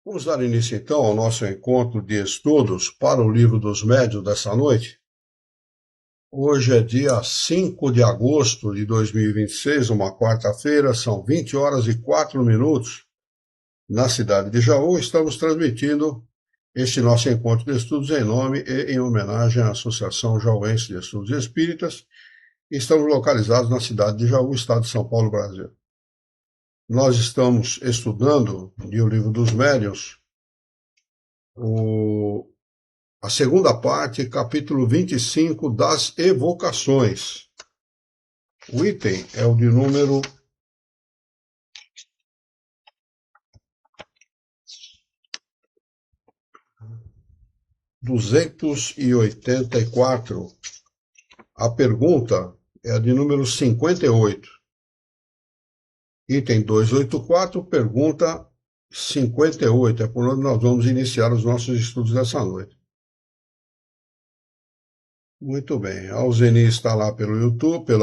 Vamos dar início então ao nosso encontro de estudos para o Livro dos Médiuns dessa noite. Hoje é dia 5 de agosto de 2026, uma quarta-feira, são 20 horas e 4 minutos. Na cidade de Jaú, estamos transmitindo este nosso encontro de estudos em nome e em homenagem à Associação Jauense de Estudos Espíritas. Estamos localizados na cidade de Jaú, estado de São Paulo, Brasil. Nós estamos estudando o Livro dos Médiuns, a segunda parte, capítulo 25 das evocações. O item é o de número 284. A pergunta é a de número 58. Item 284, pergunta 58. É por onde nós vamos iniciar os nossos estudos dessa noite. Muito bem. A Alzeni está lá pelo YouTube,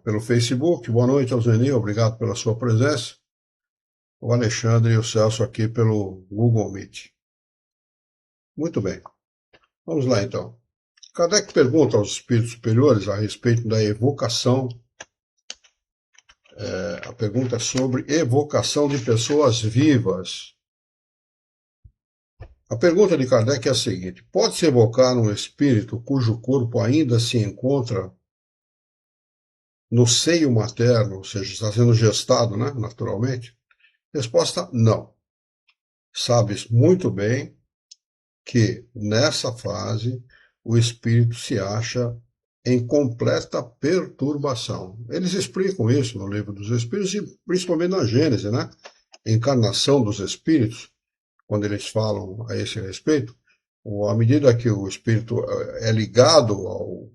pelo Facebook. Boa noite, Alzeni. Obrigado pela sua presença. O Alexandre e o Celso aqui pelo Google Meet. Muito bem. Vamos lá, então. Kardec pergunta aos espíritos superiores a respeito da evocação. A pergunta é sobre evocação de pessoas vivas. A pergunta de Kardec é a seguinte: pode-se evocar um espírito cujo corpo ainda se encontra no seio materno, ou seja, está sendo gestado, né, naturalmente? Resposta: não. Sabes muito bem que, nessa fase, o espírito se acha em completa perturbação. Eles explicam isso no Livro dos Espíritos e principalmente na Gênese, né? Encarnação dos espíritos, quando eles falam a esse respeito, à medida que o espírito é ligado ao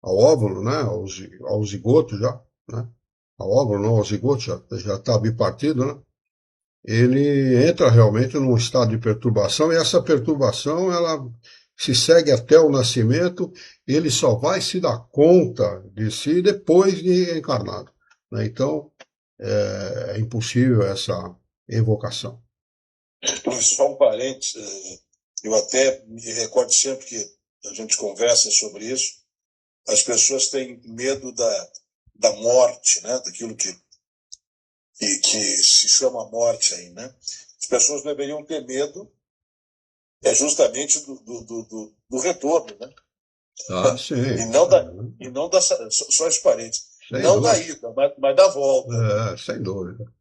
óvulo, né? ao zigoto já, né? Ao óvulo, não ao zigoto, já está bipartido, né? Ele entra realmente num estado de perturbação, e essa perturbação ela se segue até o nascimento. Ele só vai se dar conta de si depois de encarnado, né? Então, é impossível essa evocação. Só um parênteses, eu até me recordo sempre que a gente conversa sobre isso, as pessoas têm medo da morte, né? Daquilo que se chama morte aí, né? As pessoas deveriam ter medo justamente do retorno, né? Ah, sim. E não da só esse parênteses. Sem não dúvida. Da ida, mas da volta. Sem dúvida.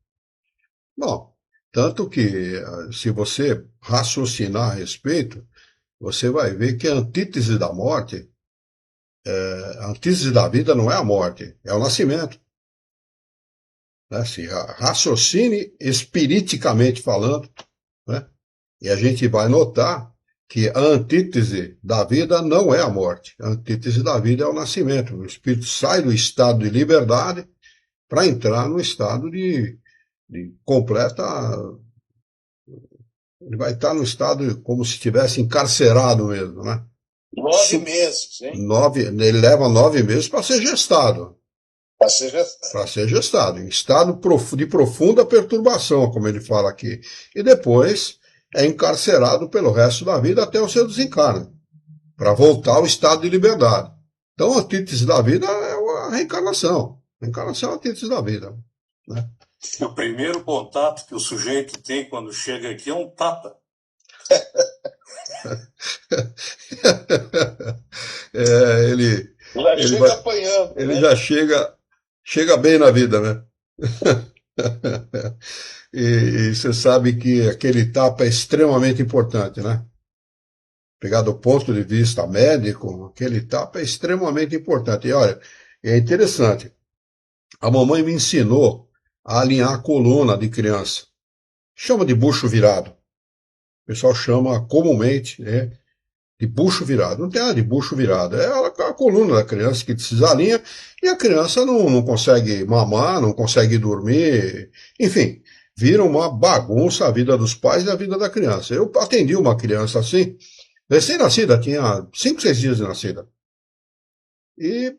Bom, tanto que se você raciocinar a respeito, você vai ver que a antítese da morte, a antítese da vida não é a morte, é o nascimento. Se raciocine espiriticamente falando, né? E a gente vai notar que a antítese da vida não é a morte. A antítese da vida é o nascimento. O espírito sai do estado de liberdade para entrar no estado de completa. Ele vai estar no estado como se estivesse encarcerado mesmo, né? 9 meses, hein? Ele leva 9 meses para ser gestado. Para ser gestado, em estado de profunda perturbação, como ele fala aqui. E depois é encarcerado pelo resto da vida até o seu desencarne, para voltar ao estado de liberdade. Então, a antítese da vida é a reencarnação. A reencarnação é a antítese da vida, né? O primeiro contato que o sujeito tem quando chega aqui é um tapa. Ele chega apanhando. Ele já chega bem na vida, né? E você sabe que aquele tapa é extremamente importante, né? Pegar do ponto de vista médico, aquele tapa é extremamente importante. E olha, é interessante. A mamãe me ensinou a alinhar a coluna de criança. Chama de bucho virado. O pessoal chama comumente, né, de bucho virado. Não tem nada de bucho virado. É a coluna da criança que se desalinha e a criança não consegue mamar, não consegue dormir. Enfim, vira uma bagunça a vida dos pais e a vida da criança. Eu atendi uma criança assim, recém-nascida, tinha 5, 6 dias de nascida. E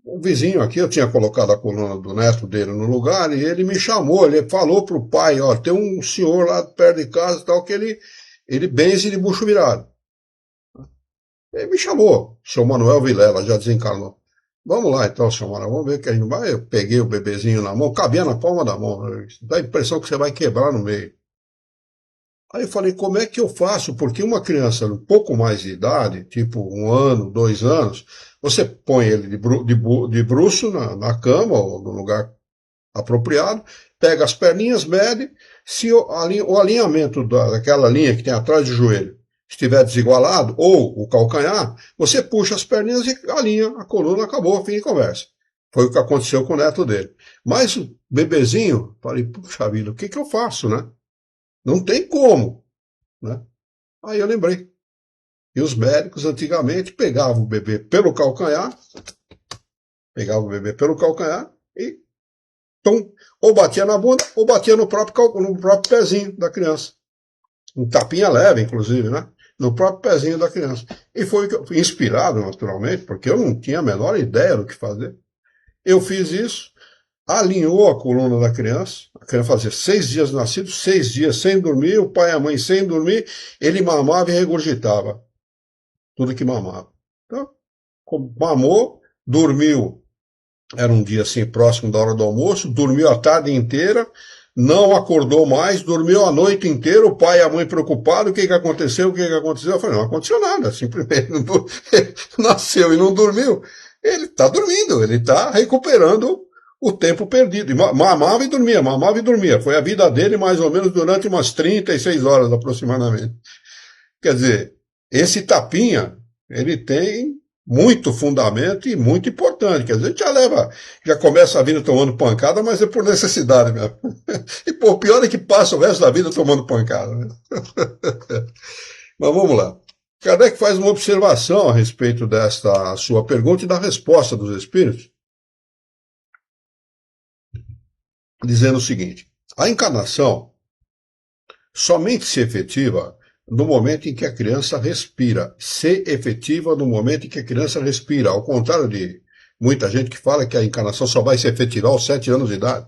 O vizinho aqui, eu tinha colocado a coluna do neto dele no lugar e ele me chamou, ele falou pro pai, ó, tem um senhor lá perto de casa tal, que ele benze de bucho virado. Ele me chamou, o senhor Manuel Vilela, já desencarnou. Vamos lá então, senhor Manuel, vamos ver que a gente vai. Eu peguei o bebezinho na mão, cabia na palma da mão, dá a impressão que você vai quebrar no meio. Aí eu falei, como é que eu faço? Porque uma criança um pouco mais de idade, tipo 1 ano, 2 anos, você põe ele de bruço na cama ou no lugar apropriado, pega as perninhas, mede, se o alinhamento daquela linha que tem atrás do joelho estiver desigualado, ou o calcanhar, você puxa as perninhas e alinha a coluna, acabou, fim de conversa. Foi o que aconteceu com o neto dele. Mas o bebezinho, falei, puxa vida, o que eu faço, né? Não tem como, né? Aí eu lembrei. E os médicos antigamente pegavam o bebê pelo calcanhar, e ou batia na bunda ou batia no próprio pezinho da criança. Um tapinha leve, inclusive, né? No próprio pezinho da criança. E foi inspirado, naturalmente, porque eu não tinha a menor ideia do que fazer. Eu fiz isso, alinhou a coluna da criança. A criança fazia 6 dias nascido, 6 dias sem dormir, o pai e a mãe sem dormir, ele mamava e regurgitava tudo que mamava. Então, mamou, dormiu. Era um dia assim, próximo da hora do almoço, dormiu a tarde inteira, não acordou mais, dormiu a noite inteira, o pai e a mãe preocupados, o que aconteceu, Eu falei, não aconteceu nada, simplesmente nasceu e não dormiu. Ele está dormindo, ele está recuperando o tempo perdido. Mamava e dormia. Foi a vida dele mais ou menos durante umas 36 horas aproximadamente. Quer dizer, esse tapinha, ele tem muito fundamento e muito importante. Quer dizer, a gente já começa a vida tomando pancada, mas é por necessidade mesmo. E pô, o pior é que passa o resto da vida tomando pancada. Né? Mas vamos lá. Kardec faz uma observação a respeito desta sua pergunta e da resposta dos espíritos, dizendo o seguinte: a encarnação somente se efetiva no momento em que a criança respira. Se efetiva no momento em que a criança respira. Ao contrário de muita gente que fala que a encarnação só vai se efetivar aos 7 anos de idade.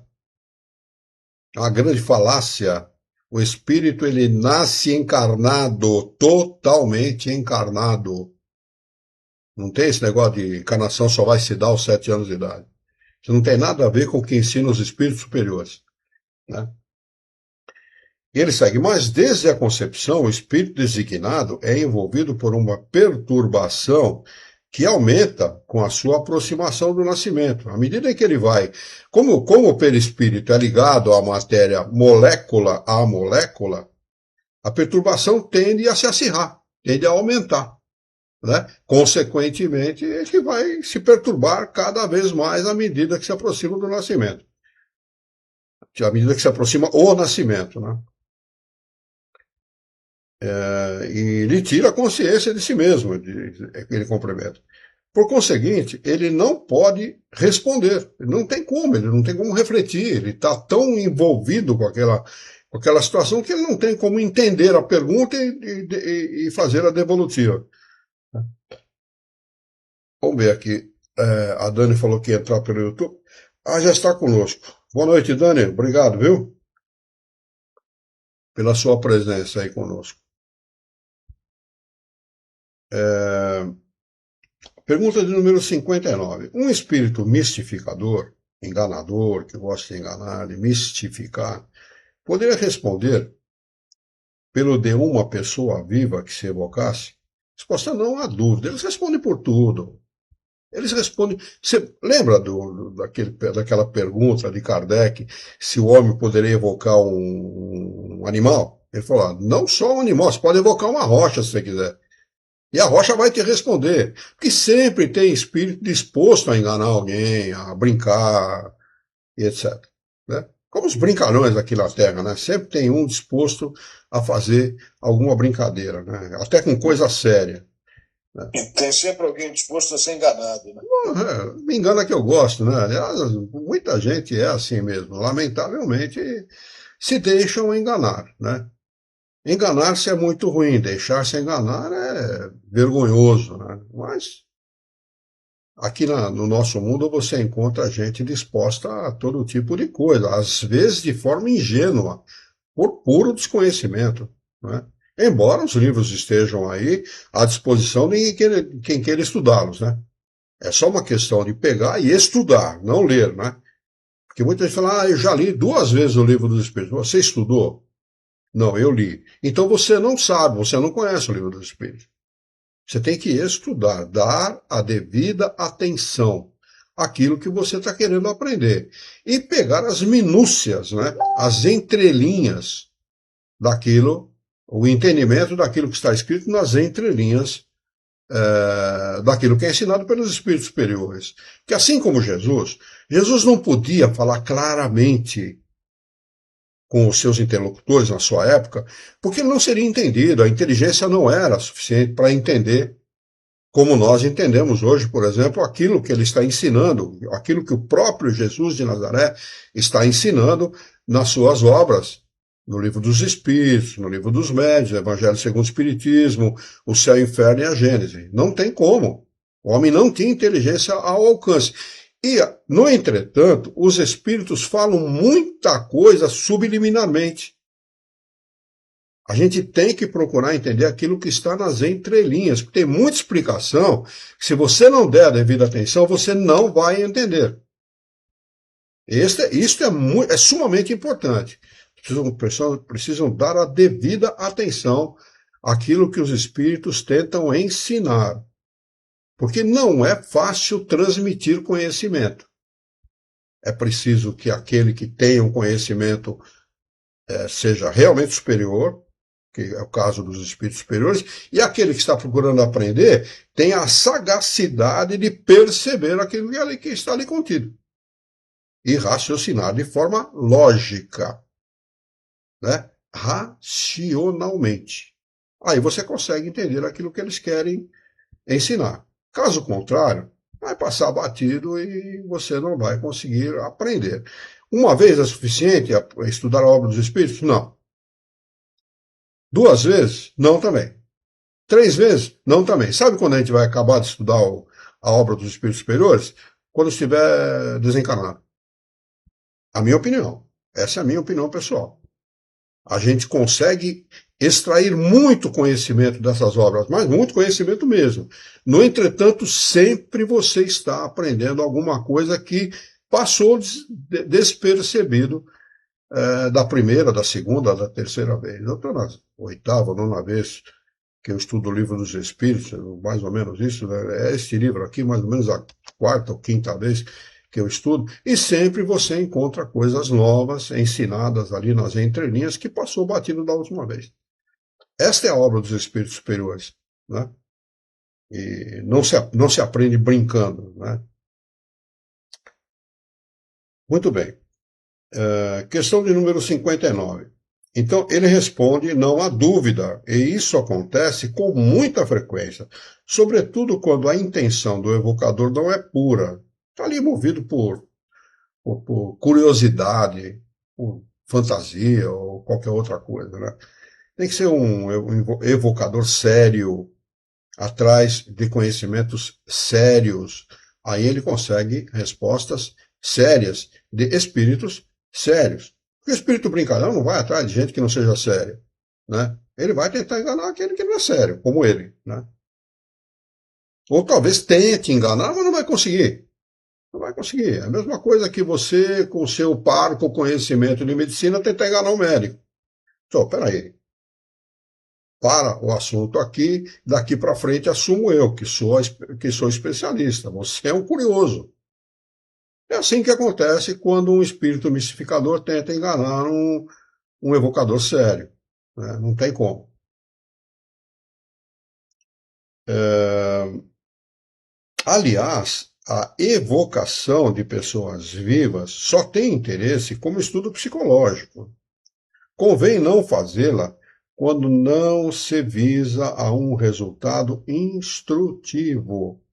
É uma grande falácia. O espírito, ele nasce encarnado, totalmente encarnado. Não tem esse negócio de encarnação só vai se dar aos 7 anos de idade. Isso não tem nada a ver com o que ensina os espíritos superiores. Né? Ele segue, mas desde a concepção, o espírito designado é envolvido por uma perturbação que aumenta com a sua aproximação do nascimento. À medida que ele vai, como o perispírito é ligado à matéria molécula a molécula, a perturbação tende a se acirrar, tende a aumentar. Né? Consequentemente, ele vai se perturbar cada vez mais à medida que se aproxima do nascimento. À medida que se aproxima o nascimento, né? E lhe tira a consciência de si mesmo, ele complementa. Por conseguinte, ele não pode responder, ele não tem como refletir, ele está tão envolvido com aquela situação que ele não tem como entender a pergunta e fazer a devolutiva. Vamos ver aqui, a Dani falou que ia entrar pelo YouTube. Já está conosco. Boa noite, Dani, obrigado, viu? Pela sua presença aí conosco. Pergunta de número 59. Um espírito mistificador, enganador, que gosta de enganar, de mistificar, poderia responder pelo de uma pessoa viva que se evocasse? Resposta: não há dúvida. Eles respondem por tudo. Eles respondem. Você lembra daquela pergunta de Kardec se o homem poderia evocar um animal? Ele falou: não só um animal, você pode evocar uma rocha se você quiser. E a rocha vai te responder. Porque sempre tem espírito disposto a enganar alguém, a brincar, e etc. Né? Como os brincalhões aqui na Terra, né? Sempre tem um disposto a fazer alguma brincadeira, né? Até com coisa séria. Né? E tem sempre alguém disposto a ser enganado. Né? Me engana que eu gosto, né? Aliás, muita gente é assim mesmo. Lamentavelmente, se deixam enganar, né? Enganar-se é muito ruim, deixar-se enganar é vergonhoso, né? Mas aqui no nosso mundo você encontra gente disposta a todo tipo de coisa, às vezes de forma ingênua, por puro desconhecimento, né? Embora os livros estejam aí à disposição de quem queira estudá-los, né? É só uma questão de pegar e estudar, não ler, né? Porque muita gente fala, eu já li 2 vezes o livro dos Espíritos. Você estudou? Não, eu li. Então você não sabe, você não conhece o livro dos Espíritos. Você tem que estudar, dar a devida atenção àquilo que você está querendo aprender. E pegar as minúcias, né? As entrelinhas daquilo, o entendimento daquilo que está escrito nas entrelinhas daquilo que é ensinado pelos espíritos superiores. Que assim como Jesus não podia falar claramente com os seus interlocutores na sua época, porque ele não seria entendido, a inteligência não era suficiente para entender como nós entendemos hoje, por exemplo, aquilo que ele está ensinando, aquilo que o próprio Jesus de Nazaré está ensinando nas suas obras, no Livro dos Espíritos, no Livro dos Médiuns, Evangelho segundo o Espiritismo, o Céu, o Inferno e a Gênese. Não tem como. O homem não tinha inteligência ao alcance. E, no entretanto, os espíritos falam muita coisa subliminarmente. A gente tem que procurar entender aquilo que está nas entrelinhas, porque tem muita explicação que, se você não der a devida atenção, você não vai entender. Isso é sumamente importante. Precisam dar a devida atenção àquilo que os espíritos tentam ensinar. Porque não é fácil transmitir conhecimento. É preciso que aquele que tenha um conhecimento seja realmente superior, que é o caso dos espíritos superiores, e aquele que está procurando aprender tenha a sagacidade de perceber aquilo que está ali contido. E raciocinar de forma lógica, né? Racionalmente. Aí você consegue entender aquilo que eles querem ensinar. Caso contrário, vai passar batido e você não vai conseguir aprender. Uma vez é suficiente estudar a obra dos Espíritos? Não. 2 vezes? Não também. 3 vezes? Não também. Sabe quando a gente vai acabar de estudar a obra dos Espíritos Superiores? Quando estiver desencarnado. A minha opinião. Essa é a minha opinião pessoal. A gente consegue extrair muito conhecimento dessas obras, mas muito conhecimento mesmo. No entretanto, sempre você está aprendendo alguma coisa que passou despercebido da primeira, da segunda, da terceira vez. Eu estou na 8ª, 9ª vez que eu estudo o Livro dos Espíritos, mais ou menos isso, né? É este livro aqui, mais ou menos a 4ª ou 5ª vez que eu estudo, e sempre você encontra coisas novas ensinadas ali nas entrelinhas que passou batido da última vez. Esta é a obra dos espíritos superiores, né? E não se aprende brincando, né? Muito bem. Questão de número 59. Então, ele responde, não há dúvida, e isso acontece com muita frequência, sobretudo quando a intenção do evocador não é pura. Está ali movido por curiosidade, por fantasia ou qualquer outra coisa, né? Tem que ser um evocador sério, atrás de conhecimentos sérios. Aí ele consegue respostas sérias de espíritos sérios. Porque o espírito brincalhão não vai atrás de gente que não seja séria, né? Ele vai tentar enganar aquele que não é sério, como ele, né? Ou talvez tente enganar, mas não vai conseguir. Não vai conseguir. É a mesma coisa que você, com seu parco conhecimento de medicina, tentar enganar um médico. Então, peraí. Para o assunto aqui, daqui para frente assumo eu, que sou especialista. Você é um curioso. É assim que acontece quando um espírito mistificador tenta enganar um evocador sério, né? Não tem como. Aliás, a evocação de pessoas vivas só tem interesse como estudo psicológico. Convém não fazê-la quando não se visa a um resultado instrutivo.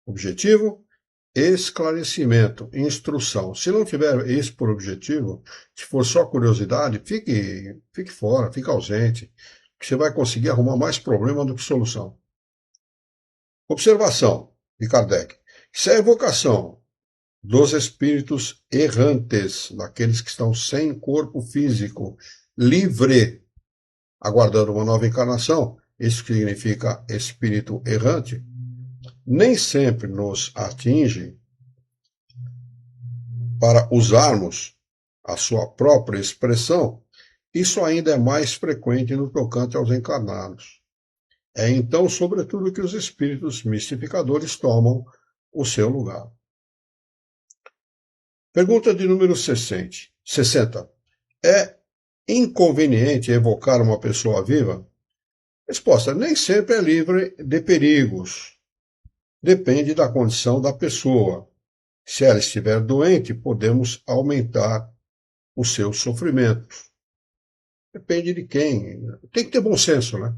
Objetivo? Esclarecimento, instrução. Se não tiver isso por objetivo, se for só curiosidade, fique fora, fique ausente, que você vai conseguir arrumar mais problema do que solução. Observação de Kardec. Se a evocação dos espíritos errantes, daqueles que estão sem corpo físico, livre, aguardando uma nova encarnação, isso significa espírito errante, nem sempre nos atinge para usarmos a sua própria expressão. Isso ainda é mais frequente no tocante aos encarnados. É então, sobretudo, que os espíritos mistificadores tomam o seu lugar. Pergunta de número 60. É inconveniente evocar uma pessoa viva? Resposta: nem sempre é livre de perigos. Depende da condição da pessoa. Se ela estiver doente, podemos aumentar o seu sofrimento. Depende de quem. Tem que ter bom senso, né?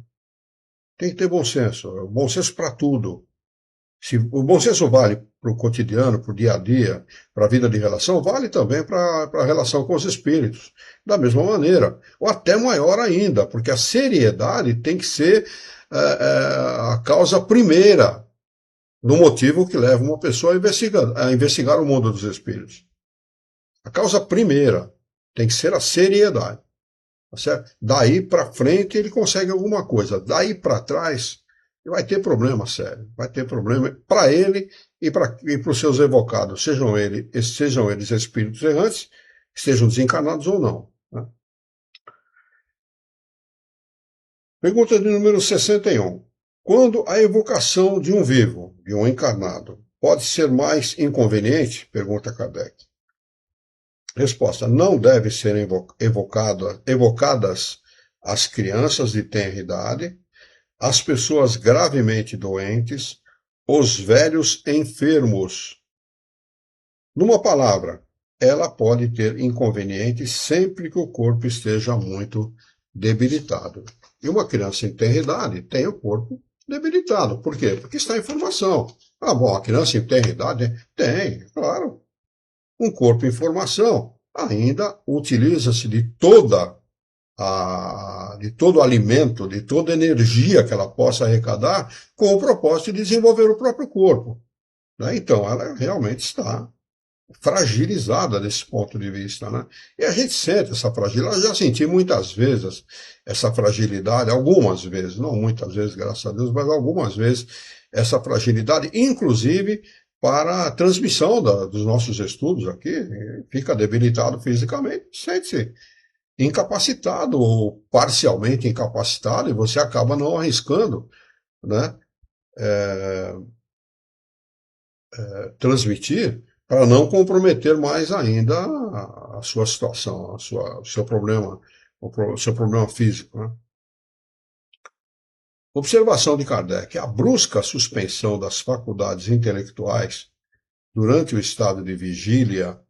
Tem que ter bom senso. Bom senso para tudo. O bom senso vale para o cotidiano, para o dia a dia, para a vida de relação, vale também para a relação com os espíritos. Da mesma maneira, ou até maior ainda, porque a seriedade tem que ser a causa primeira do motivo que leva uma pessoa a investigar o mundo dos espíritos. A causa primeira tem que ser a seriedade. Tá certo? Daí para frente ele consegue alguma coisa. Daí para trás ele vai ter problema sério. Vai ter problema para ele e para os seus evocados, sejam eles espíritos errantes, estejam desencarnados ou não. Né? Pergunta de número 61. Quando a evocação de um vivo, de um encarnado, pode ser mais inconveniente? Pergunta Kardec. Resposta: não deve ser evocadas as crianças de tenra idade, as pessoas gravemente doentes, os velhos enfermos. Numa palavra, ela pode ter inconvenientes sempre que o corpo esteja muito debilitado. E uma criança em tenra idade tem o corpo debilitado. Por quê? Porque está em formação. Ah, bom, a criança em tenra idade tem, claro. Um corpo em formação ainda utiliza-se de todo o alimento, de toda a energia que ela possa arrecadar com o propósito de desenvolver o próprio corpo. Né? Então, ela realmente está fragilizada desse ponto de vista. Né? E a gente sente essa fragilidade. Eu já senti muitas vezes essa fragilidade, algumas vezes, não muitas vezes, graças a Deus, mas algumas vezes essa fragilidade, inclusive para a transmissão dos nossos estudos aqui, fica debilitado fisicamente, sente-se incapacitado ou parcialmente incapacitado, e você acaba não arriscando, né, transmitir para não comprometer mais ainda a sua situação, o seu problema físico. Né? Observação de Kardec: a brusca suspensão das faculdades intelectuais durante o estado de vigília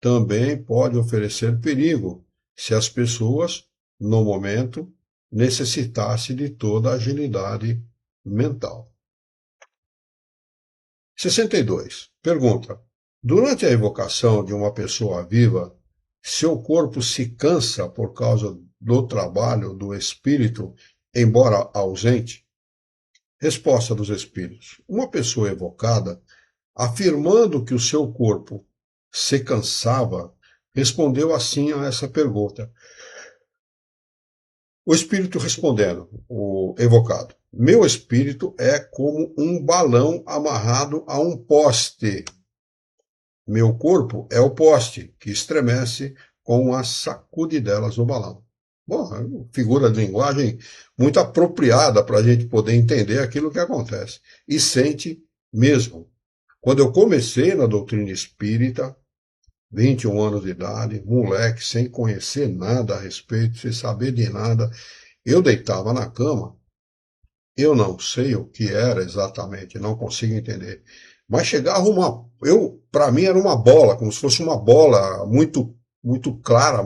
também pode oferecer perigo se as pessoas, no momento, necessitassem de toda a agilidade mental. 62. Pergunta: durante a evocação de uma pessoa viva, seu corpo se cansa por causa do trabalho do espírito, embora ausente? Resposta dos espíritos: uma pessoa evocada, afirmando que o seu corpo se cansava, respondeu assim a essa pergunta. O espírito respondendo, o evocado: meu espírito é como um balão amarrado a um poste. Meu corpo é o poste que estremece com as sacudidelas do balão. Bom, é uma figura de linguagem muito apropriada para a gente poder entender aquilo que acontece. E sente mesmo. Quando eu comecei na doutrina espírita, 21 anos de idade, moleque, sem conhecer nada a respeito, sem saber de nada, eu deitava na cama, eu não sei o que era exatamente, não consigo entender, mas chegava para mim era uma bola, como se fosse uma bola muito, muito clara,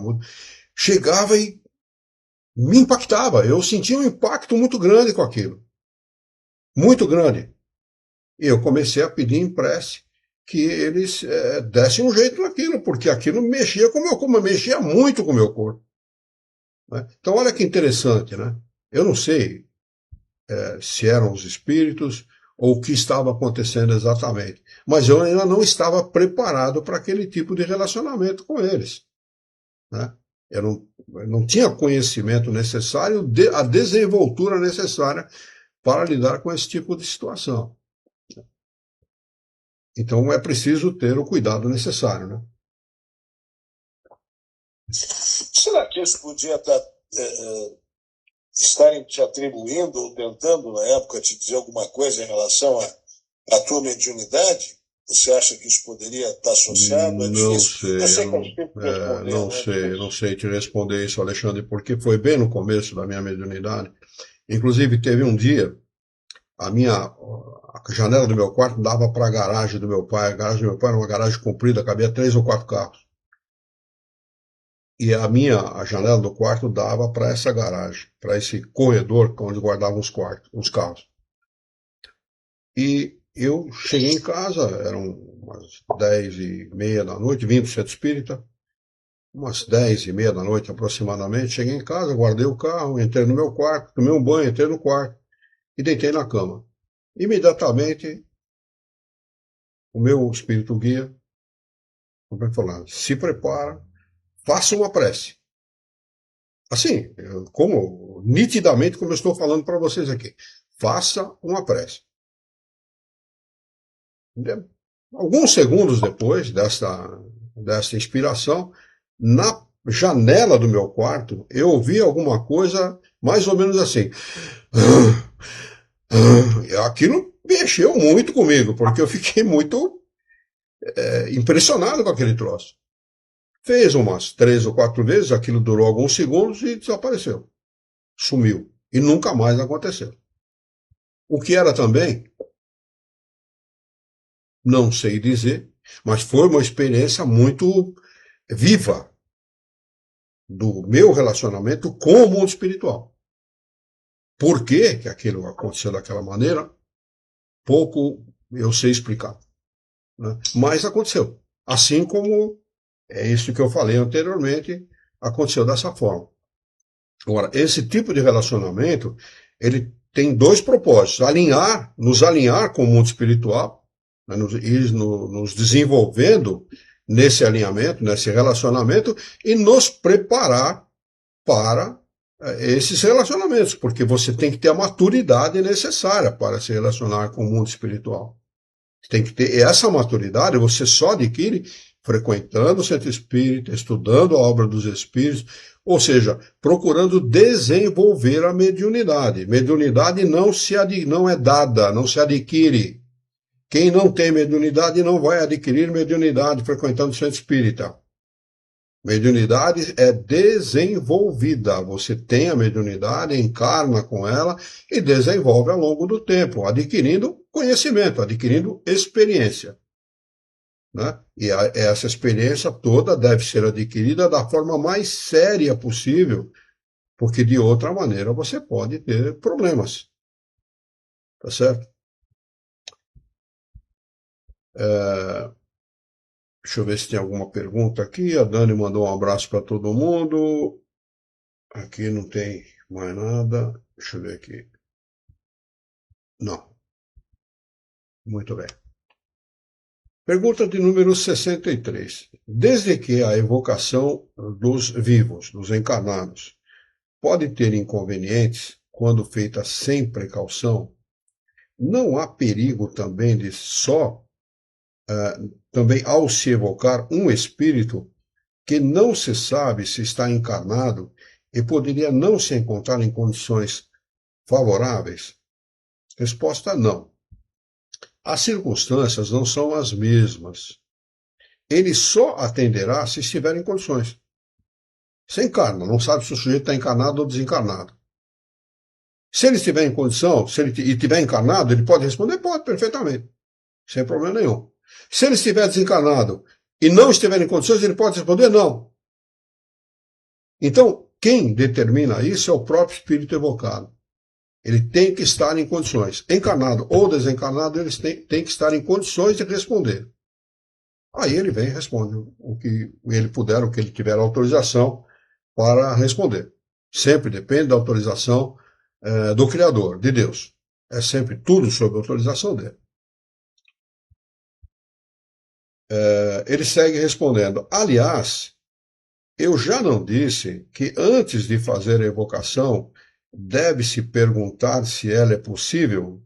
chegava e me impactava, eu sentia um impacto muito grande com aquilo, muito grande. E eu comecei a pedir em prece que eles dessem um jeito naquilo, porque aquilo mexia com o meu corpo, mexia muito com o meu corpo. Né? Então, olha que interessante, né? Eu não sei se eram os espíritos ou o que estava acontecendo exatamente. Mas eu ainda não estava preparado para aquele tipo de relacionamento com eles, né? Eu não tinha conhecimento necessário, a desenvoltura necessária para lidar com esse tipo de situação. Então é preciso ter o cuidado necessário, né? Será que isso podia estarem te atribuindo ou tentando, na época, te dizer alguma coisa em relação à tua mediunidade? Você acha que isso poderia estar associado? É Não difícil. sei, Eu sei que é difícil responder, não sei te responder isso, Alexandre, porque foi bem no começo da minha mediunidade. Inclusive, teve um dia, a janela do meu quarto dava para a garagem do meu pai. A garagem do meu pai era uma garagem comprida, cabia 3 ou 4 carros. E a janela do quarto dava para essa garagem, para esse corredor onde guardavam os carros. E eu cheguei em casa, eram umas 10h30 da noite, vim do centro espírita, umas 10h30 da noite aproximadamente. Cheguei em casa, guardei o carro, entrei no meu quarto, tomei um banho, entrei no quarto e deitei na cama. Imediatamente, o meu espírito guia, como falar, se prepara, faça uma prece. Assim, nitidamente, como eu estou falando para vocês aqui, faça uma prece. Alguns segundos depois dessa inspiração, na janela do meu quarto, eu ouvi alguma coisa mais ou menos assim. Aquilo mexeu muito comigo, porque eu fiquei muito impressionado com aquele troço. Fez umas 3 ou 4 vezes, aquilo durou alguns segundos e desapareceu. Sumiu. E nunca mais aconteceu. O que era também, não sei dizer, mas foi uma experiência muito viva do meu relacionamento com o mundo espiritual. Por que aquilo aconteceu daquela maneira? Pouco eu sei explicar, né? Mas aconteceu. Assim como é isso que eu falei anteriormente, aconteceu dessa forma. Agora, esse tipo de relacionamento, ele tem dois propósitos: nos alinhar com o mundo espiritual, né, nos desenvolvendo nesse alinhamento, nesse relacionamento, e nos preparar para esses relacionamentos, porque você tem que ter a maturidade necessária para se relacionar com o mundo espiritual. Tem que ter essa maturidade, você só adquire frequentando o centro espírita, estudando a obra dos espíritos, ou seja, procurando desenvolver a mediunidade. Mediunidade não é dada, não se adquire. Quem não tem mediunidade não vai adquirir mediunidade frequentando o centro espírita. Mediunidade é desenvolvida. Você tem a mediunidade, encarna com ela e desenvolve ao longo do tempo, adquirindo conhecimento, adquirindo experiência, né? E essa experiência toda deve ser adquirida da forma mais séria possível, porque de outra maneira você pode ter problemas. Tá certo? Deixa eu ver se tem alguma pergunta aqui. A Dani mandou um abraço para todo mundo. Aqui não tem mais nada. Deixa eu ver aqui. Não. Muito bem. Pergunta de número 63. Desde que a evocação dos vivos, dos encarnados, pode ter inconvenientes quando feita sem precaução, não há perigo também também ao se evocar um espírito que não se sabe se está encarnado e poderia não se encontrar em condições favoráveis? Resposta: não. As circunstâncias não são as mesmas. Ele só atenderá se estiver em condições. Você encarna, não sabe se o sujeito está encarnado ou desencarnado. Se ele estiver em condição, se ele estiver encarnado, ele pode responder? Pode, perfeitamente. Sem problema nenhum. Se ele estiver desencarnado e não estiver em condições, ele pode responder? Não. Então, quem determina isso é o próprio espírito evocado. Ele tem que estar em condições. Encarnado ou desencarnado, eles têm que estar em condições de responder. Aí ele vem e responde o que ele puder, o que ele tiver autorização para responder. Sempre depende da autorização do Criador, de Deus. É sempre tudo sob autorização dele. Ele segue respondendo: aliás, eu já não disse que antes de fazer a evocação deve-se perguntar se ela é possível?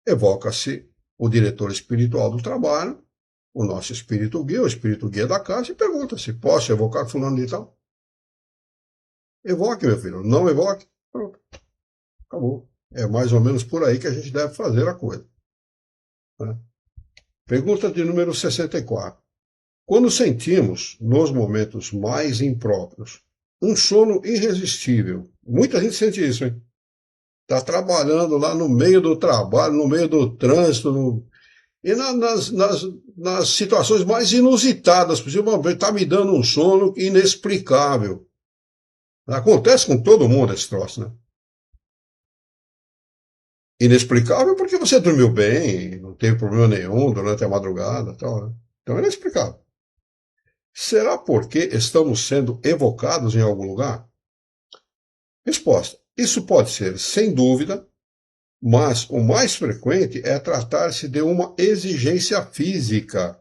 Evoca-se o diretor espiritual do trabalho, o nosso espírito guia, o espírito guia da casa, e pergunta-se: posso evocar fulano de tal? Evoque, meu filho. Não evoque? Pronto. Acabou. É mais ou menos por aí que a gente deve fazer a coisa. Né? Pergunta de número 64. Quando sentimos, nos momentos mais impróprios, um sono irresistível, muita gente sente isso, hein? Está trabalhando lá no meio do trabalho, no meio do trânsito, e nas situações mais inusitadas possível, está me dando um sono inexplicável. Acontece com todo mundo esse troço, né? Inexplicável porque você dormiu bem, não teve problema nenhum durante a madrugada, tal, né? Então é inexplicável. Será porque estamos sendo evocados em algum lugar? Resposta: isso pode ser, sem dúvida, mas o mais frequente é tratar-se de uma exigência física,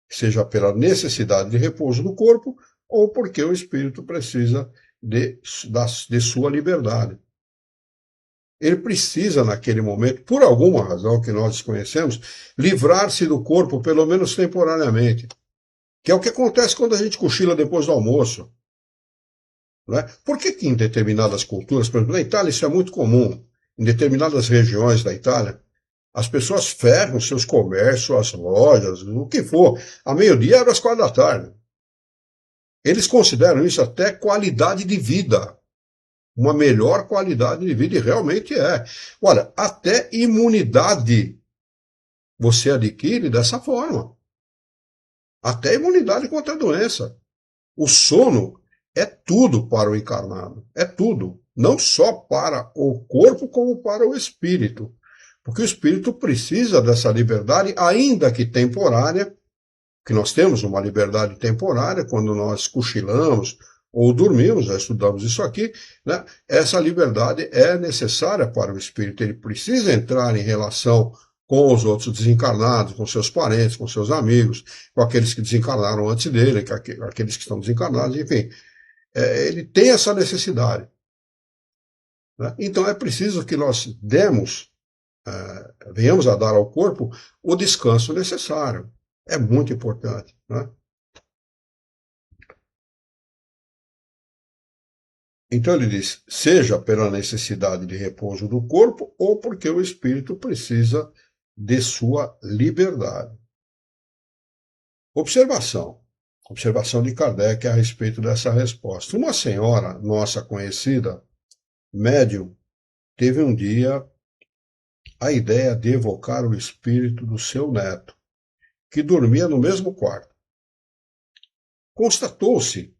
seja pela necessidade de repouso do corpo ou porque o espírito precisa de sua liberdade. Ele precisa, naquele momento, por alguma razão que nós desconhecemos, livrar-se do corpo, pelo menos temporariamente. Que é o que acontece quando a gente cochila depois do almoço. Né? Por que em determinadas culturas, por exemplo, na Itália isso é muito comum, em determinadas regiões da Itália, as pessoas fecham seus comércios, as lojas, o que for, a meio-dia às 4 da tarde. Eles consideram isso até qualidade de vida. Uma melhor qualidade de vida, e realmente é. Olha, até imunidade você adquire dessa forma. Até imunidade contra a doença. O sono é tudo para o encarnado. É tudo. Não só para o corpo, como para o espírito. Porque o espírito precisa dessa liberdade, ainda que temporária, que nós temos uma liberdade temporária quando nós cochilamos ou dormimos, já estudamos isso aqui, né? Essa liberdade é necessária para o espírito. Ele precisa entrar em relação com os outros desencarnados, com seus parentes, com seus amigos, com aqueles que desencarnaram antes dele, com aqueles que estão desencarnados, enfim. Ele tem essa necessidade. Né? Então é preciso que nós venhamos a dar ao corpo o descanso necessário. É muito importante. Né? Então ele diz, seja pela necessidade de repouso do corpo ou porque o espírito precisa de sua liberdade. Observação de Kardec a respeito dessa resposta. Uma senhora nossa conhecida, médium, teve um dia a ideia de evocar o espírito do seu neto, que dormia no mesmo quarto. Constatou-se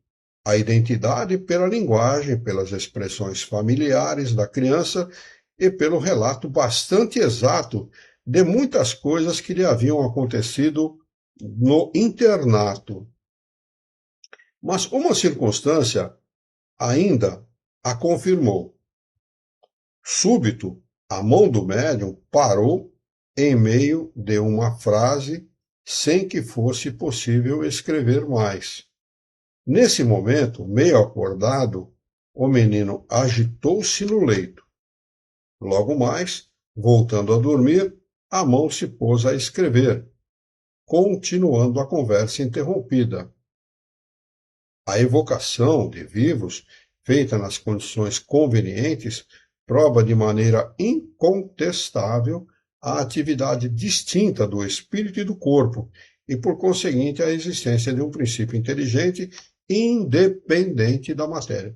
a identidade pela linguagem, pelas expressões familiares da criança e pelo relato bastante exato de muitas coisas que lhe haviam acontecido no internato. Mas uma circunstância ainda a confirmou. Súbito, a mão do médium parou em meio de uma frase sem que fosse possível escrever mais. Nesse momento, meio acordado, o menino agitou-se no leito. Logo mais, voltando a dormir, a mão se pôs a escrever, continuando a conversa interrompida. A evocação de vivos, feita nas condições convenientes, prova de maneira incontestável a atividade distinta do espírito e do corpo, e, por conseguinte, a existência de um princípio inteligente independente da matéria.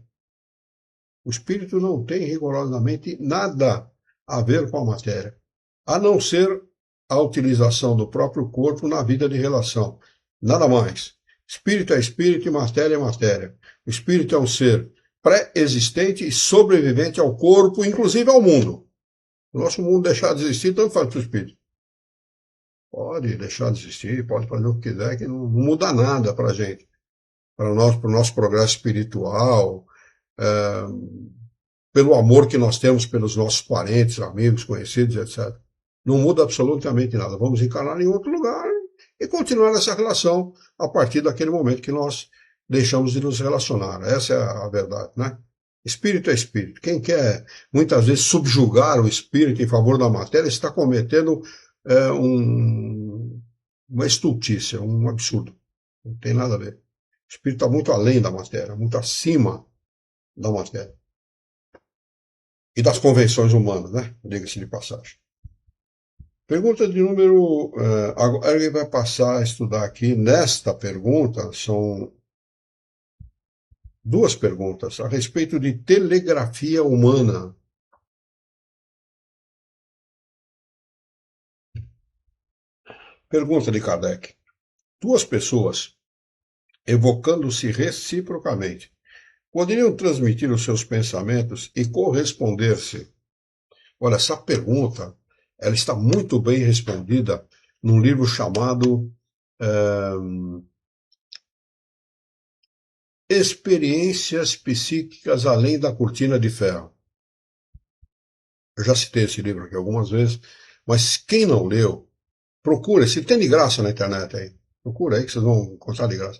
O espírito não tem rigorosamente nada a ver com a matéria, a não ser a utilização do próprio corpo na vida de relação. Nada mais. Espírito é espírito e matéria é matéria. O espírito é um ser pré-existente e sobrevivente ao corpo, inclusive ao mundo. O nosso mundo deixar de existir, tanto faz para o espírito. Pode deixar de existir, pode fazer o que quiser, que não muda nada para a gente. Para o nosso progresso espiritual, pelo amor que nós temos pelos nossos parentes, amigos, conhecidos, etc. Não muda absolutamente nada. Vamos encarnar em outro lugar e continuar essa relação a partir daquele momento que nós deixamos de nos relacionar. Essa é a verdade, né? Espírito é espírito. Quem quer, muitas vezes, subjugar o espírito em favor da matéria está cometendo uma estultícia, um absurdo. Não tem nada a ver. O espírito está muito além da matéria, muito acima da matéria. E das convenções humanas, né? Diga-se de passagem. Pergunta de número... agora ele vai passar a estudar aqui, nesta pergunta, são duas perguntas a respeito de telegrafia humana. Pergunta de Kardec. Duas pessoas, evocando-se reciprocamente, poderiam transmitir os seus pensamentos e corresponder-se? Olha, essa pergunta, ela está muito bem respondida num livro chamado Experiências Psíquicas Além da Cortina de Ferro. Eu já citei esse livro aqui algumas vezes, mas quem não leu, procura, se tem de graça na internet aí, procura aí que vocês vão encontrar de graça.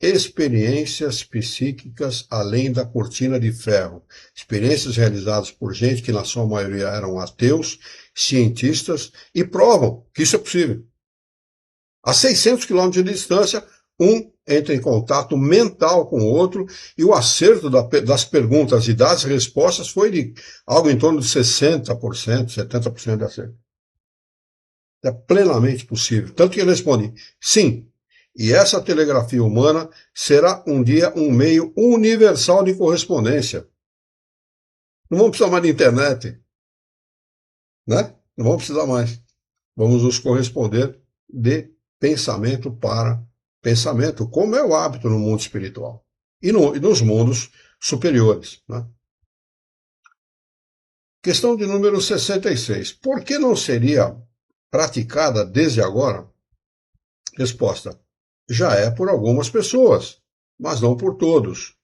Experiências Psíquicas Além da Cortina de Ferro. Experiências realizadas por gente que na sua maioria eram ateus, cientistas, e provam que isso é possível. A 600 quilômetros de distância, um entra em contato mental com o outro e o acerto das perguntas e das respostas foi de algo em torno de 60%, 70% de acerto. É plenamente possível. Tanto que ele responde, sim, e essa telegrafia humana será um dia um meio universal de correspondência. Não vamos precisar mais de internet, né? Não vamos precisar mais. Vamos nos corresponder de pensamento para pensamento, como é o hábito no mundo espiritual e nos mundos superiores, né? Questão de número 66. Por que não seria praticada desde agora? Resposta. Já é por algumas pessoas, mas não por todos.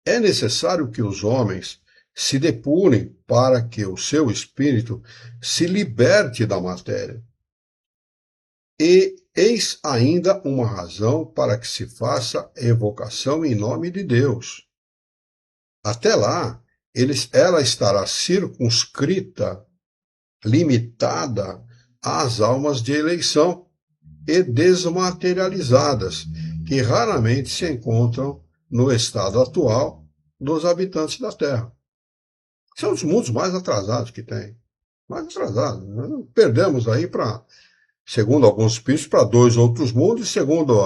É necessário que os homens se depurem para que o seu espírito se liberte da matéria. E eis ainda uma razão para que se faça evocação em nome de Deus. Até lá, ela estará circunscrita, limitada às almas de eleição e desmaterializadas, que raramente se encontram no estado atual dos habitantes da Terra. São os mundos mais atrasados que tem. Mais atrasados. Perdemos aí para, segundo alguns espíritos, para 2 outros mundos, e segundo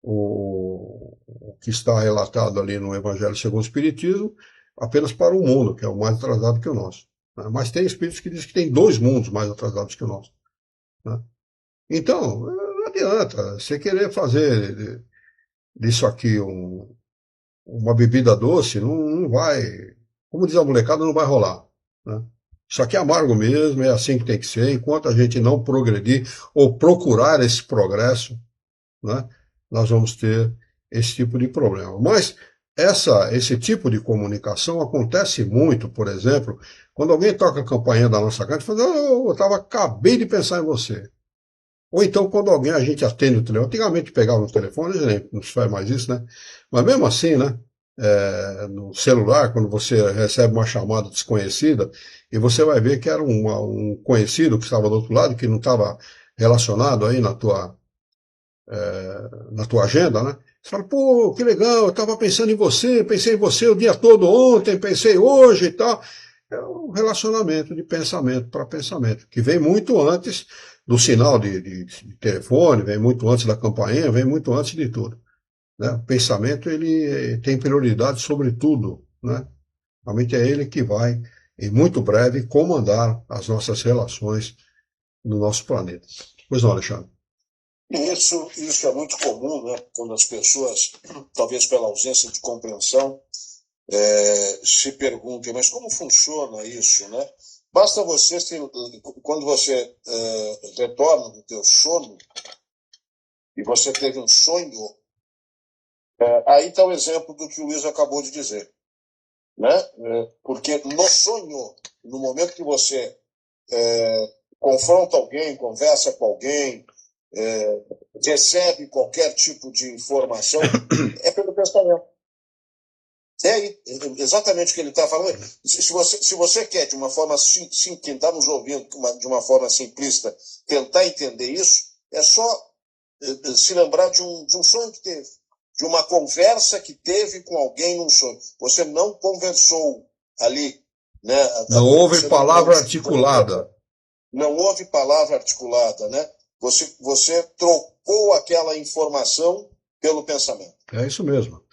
o que está relatado ali no Evangelho segundo o Espiritismo, apenas para um mundo, que é o mais atrasado que o nosso. Mas tem espíritos que dizem que tem 2 mundos mais atrasados que o nosso. Então, não adianta você querer fazer disso aqui uma bebida doce, não vai, como diz a molecada, não vai rolar. Né? Isso aqui é amargo mesmo, é assim que tem que ser. Enquanto a gente não progredir ou procurar esse progresso, né, nós vamos ter esse tipo de problema. Mas esse tipo de comunicação acontece muito, por exemplo, quando alguém toca a campainha da nossa casa e fala, acabei de pensar em você. Ou então, quando a gente atende o telefone, antigamente pegava o telefone, não se faz mais isso, né? Mas mesmo assim, né? No celular, quando você recebe uma chamada desconhecida, e você vai ver que era um conhecido que estava do outro lado, que não estava relacionado aí na tua agenda, né? Você fala, pô, que legal, eu estava pensando em você, pensei em você o dia todo ontem, pensei hoje e tal. É um relacionamento de pensamento para pensamento, que vem muito antes do sinal de telefone, vem muito antes da campainha, vem muito antes de tudo. Né? O pensamento ele tem prioridade sobre tudo. Né? Realmente é ele que vai, em muito breve, comandar as nossas relações no nosso planeta. Pois não, Alexandre? Isso é muito comum, né? Quando as pessoas, talvez pela ausência de compreensão, se perguntem, mas como funciona isso, né? Basta você, quando você retorna do teu sono, e você teve um sonho, aí está o exemplo do que o Luiz acabou de dizer. né? Porque no sonho, no momento que você confronta alguém, conversa com alguém, recebe qualquer tipo de informação, é pelo pensamento. É exatamente o que ele está falando. Se você quer, de uma forma quem está nos ouvindo, de uma forma simplista, tentar entender isso, é só se lembrar de um sonho que teve, de uma conversa que teve com alguém num sonho. Você não conversou ali, né? Não houve palavra articulada. Não houve palavra articulada, né? Você trocou aquela informação pelo pensamento. É isso mesmo.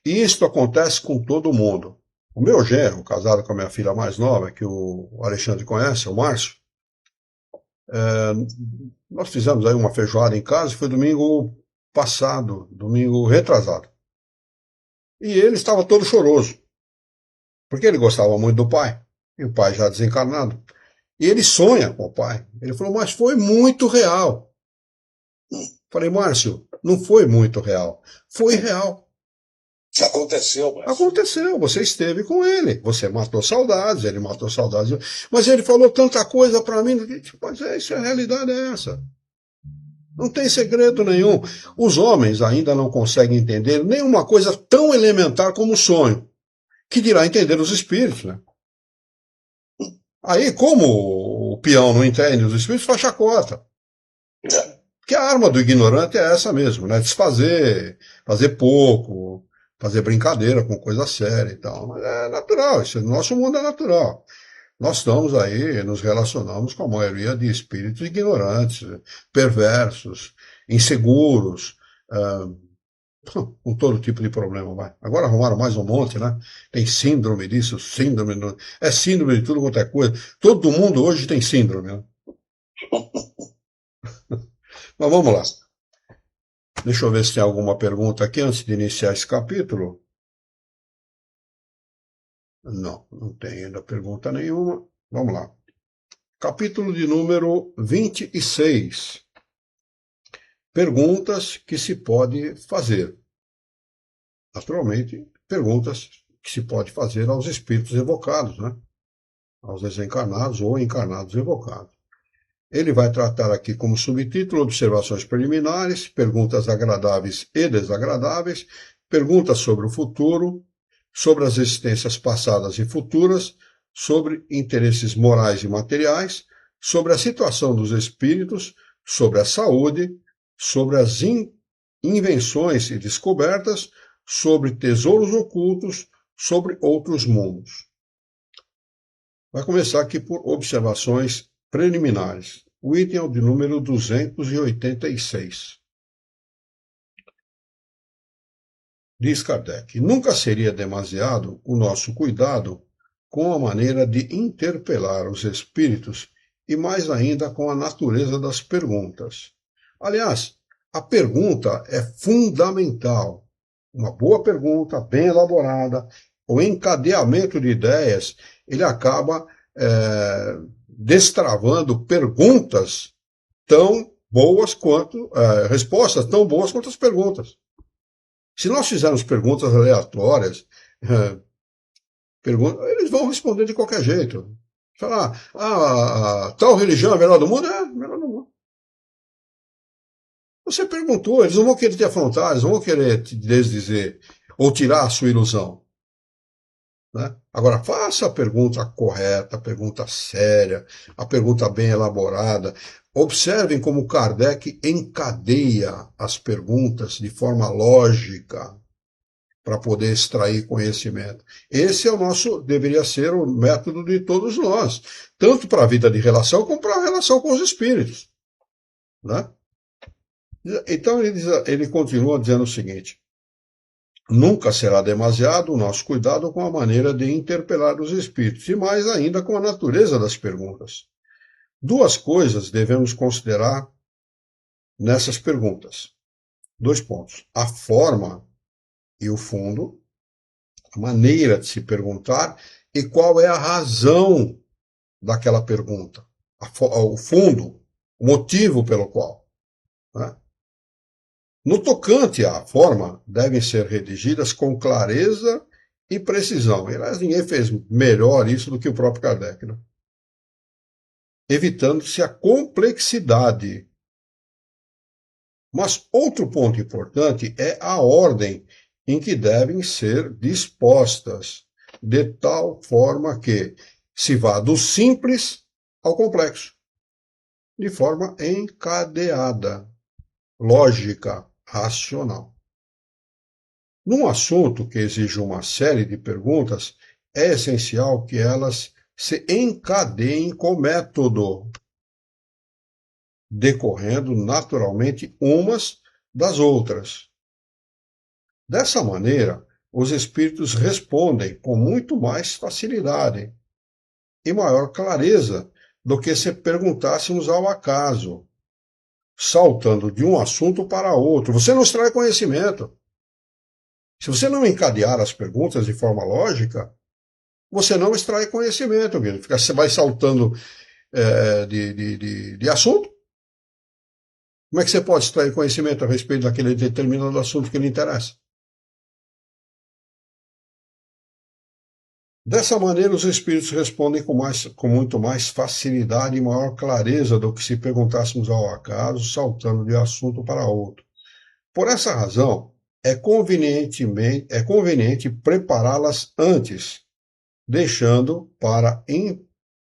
E isso acontece com todo mundo. O meu genro, casado com a minha filha mais nova, que o Alexandre conhece, o Márcio, nós fizemos aí uma feijoada em casa, foi domingo passado, domingo retrasado. E ele estava todo choroso, porque ele gostava muito do pai, e o pai já desencarnado. E ele sonha com o pai. Ele falou, mas foi muito real. Falei, Márcio, não foi muito real. Foi real. Aconteceu, Márcio. Aconteceu, você esteve com ele. Você matou saudades, ele matou saudades. Mas ele falou tanta coisa para mim. Mas isso, a realidade é essa. Não tem segredo nenhum. Os homens ainda não conseguem entender nenhuma coisa tão elementar como o sonho. Que dirá entender os espíritos, né? Aí, como o peão não entende os espíritos, faz chacota. Porque a arma do ignorante é essa mesmo, né? Desfazer, fazer pouco, fazer brincadeira com coisa séria e tal. Mas é natural, isso, nosso mundo é natural. Nós estamos aí, nos relacionamos com a maioria de espíritos ignorantes, perversos, inseguros, com todo tipo de problema. Vai. Agora arrumaram mais um monte, né? Tem síndrome disso, síndrome... É síndrome de tudo quanto é coisa. Todo mundo hoje tem síndrome, né? Mas vamos lá. Deixa eu ver se tem alguma pergunta aqui antes de iniciar esse capítulo. Não, não tem ainda pergunta nenhuma. Vamos lá. Capítulo de número 26. Perguntas que se pode fazer. Naturalmente, perguntas que se pode fazer aos espíritos evocados, né? Aos desencarnados ou encarnados evocados. Ele vai tratar aqui como subtítulo observações preliminares, perguntas agradáveis e desagradáveis, perguntas sobre o futuro, sobre as existências passadas e futuras, sobre interesses morais e materiais, sobre a situação dos espíritos, sobre a saúde, sobre as invenções e descobertas, sobre tesouros ocultos, sobre outros mundos. Vai começar aqui por observações preliminares. O item é o de número 286. Diz Kardec, nunca seria demasiado o nosso cuidado com a maneira de interpelar os espíritos e mais ainda com a natureza das perguntas. Aliás, a pergunta é fundamental. Uma boa pergunta, bem elaborada, o encadeamento de ideias, ele acaba destravando perguntas tão boas quanto, respostas tão boas quanto as perguntas. Se nós fizermos perguntas aleatórias, eles vão responder de qualquer jeito. Falar, tal religião é a melhor do mundo? É a melhor do mundo. Você perguntou, eles não vão querer te afrontar, eles não vão querer te desdizer ou tirar a sua ilusão. Né? Agora, faça a pergunta correta, a pergunta séria, a pergunta bem elaborada. Observem como Kardec encadeia as perguntas de forma lógica para poder extrair conhecimento. Esse é o nosso, deveria ser o método de todos nós, tanto para a vida de relação como para a relação com os espíritos. Né? Então ele continua dizendo o seguinte: nunca será demasiado o nosso cuidado com a maneira de interpelar os espíritos, e mais ainda com a natureza das perguntas. Duas coisas devemos considerar nessas perguntas. 2 pontos. A forma e o fundo, a maneira de se perguntar e qual é a razão daquela pergunta. O fundo, o motivo pelo qual. Né? No tocante à forma, devem ser redigidas com clareza e precisão. Aliás, ninguém fez melhor isso do que o próprio Kardec, né? Evitando-se a complexidade. Mas outro ponto importante é a ordem em que devem ser dispostas, de tal forma que se vá do simples ao complexo, de forma encadeada, lógica, racional. Num assunto que exige uma série de perguntas, é essencial que elas se encadeiem com método, decorrendo naturalmente umas das outras. Dessa maneira, os espíritos respondem com muito mais facilidade e maior clareza do que se perguntássemos ao acaso, saltando de um assunto para outro. Você não extrai conhecimento. Se você não encadear as perguntas de forma lógica, você não extrai conhecimento. Você vai saltando de assunto. Como é que você pode extrair conhecimento a respeito daquele determinado assunto que lhe interessa? Dessa maneira, os espíritos respondem com muito mais facilidade e maior clareza do que se perguntássemos ao acaso, saltando de assunto para outro. Por essa razão, é conveniente prepará-las antes, deixando para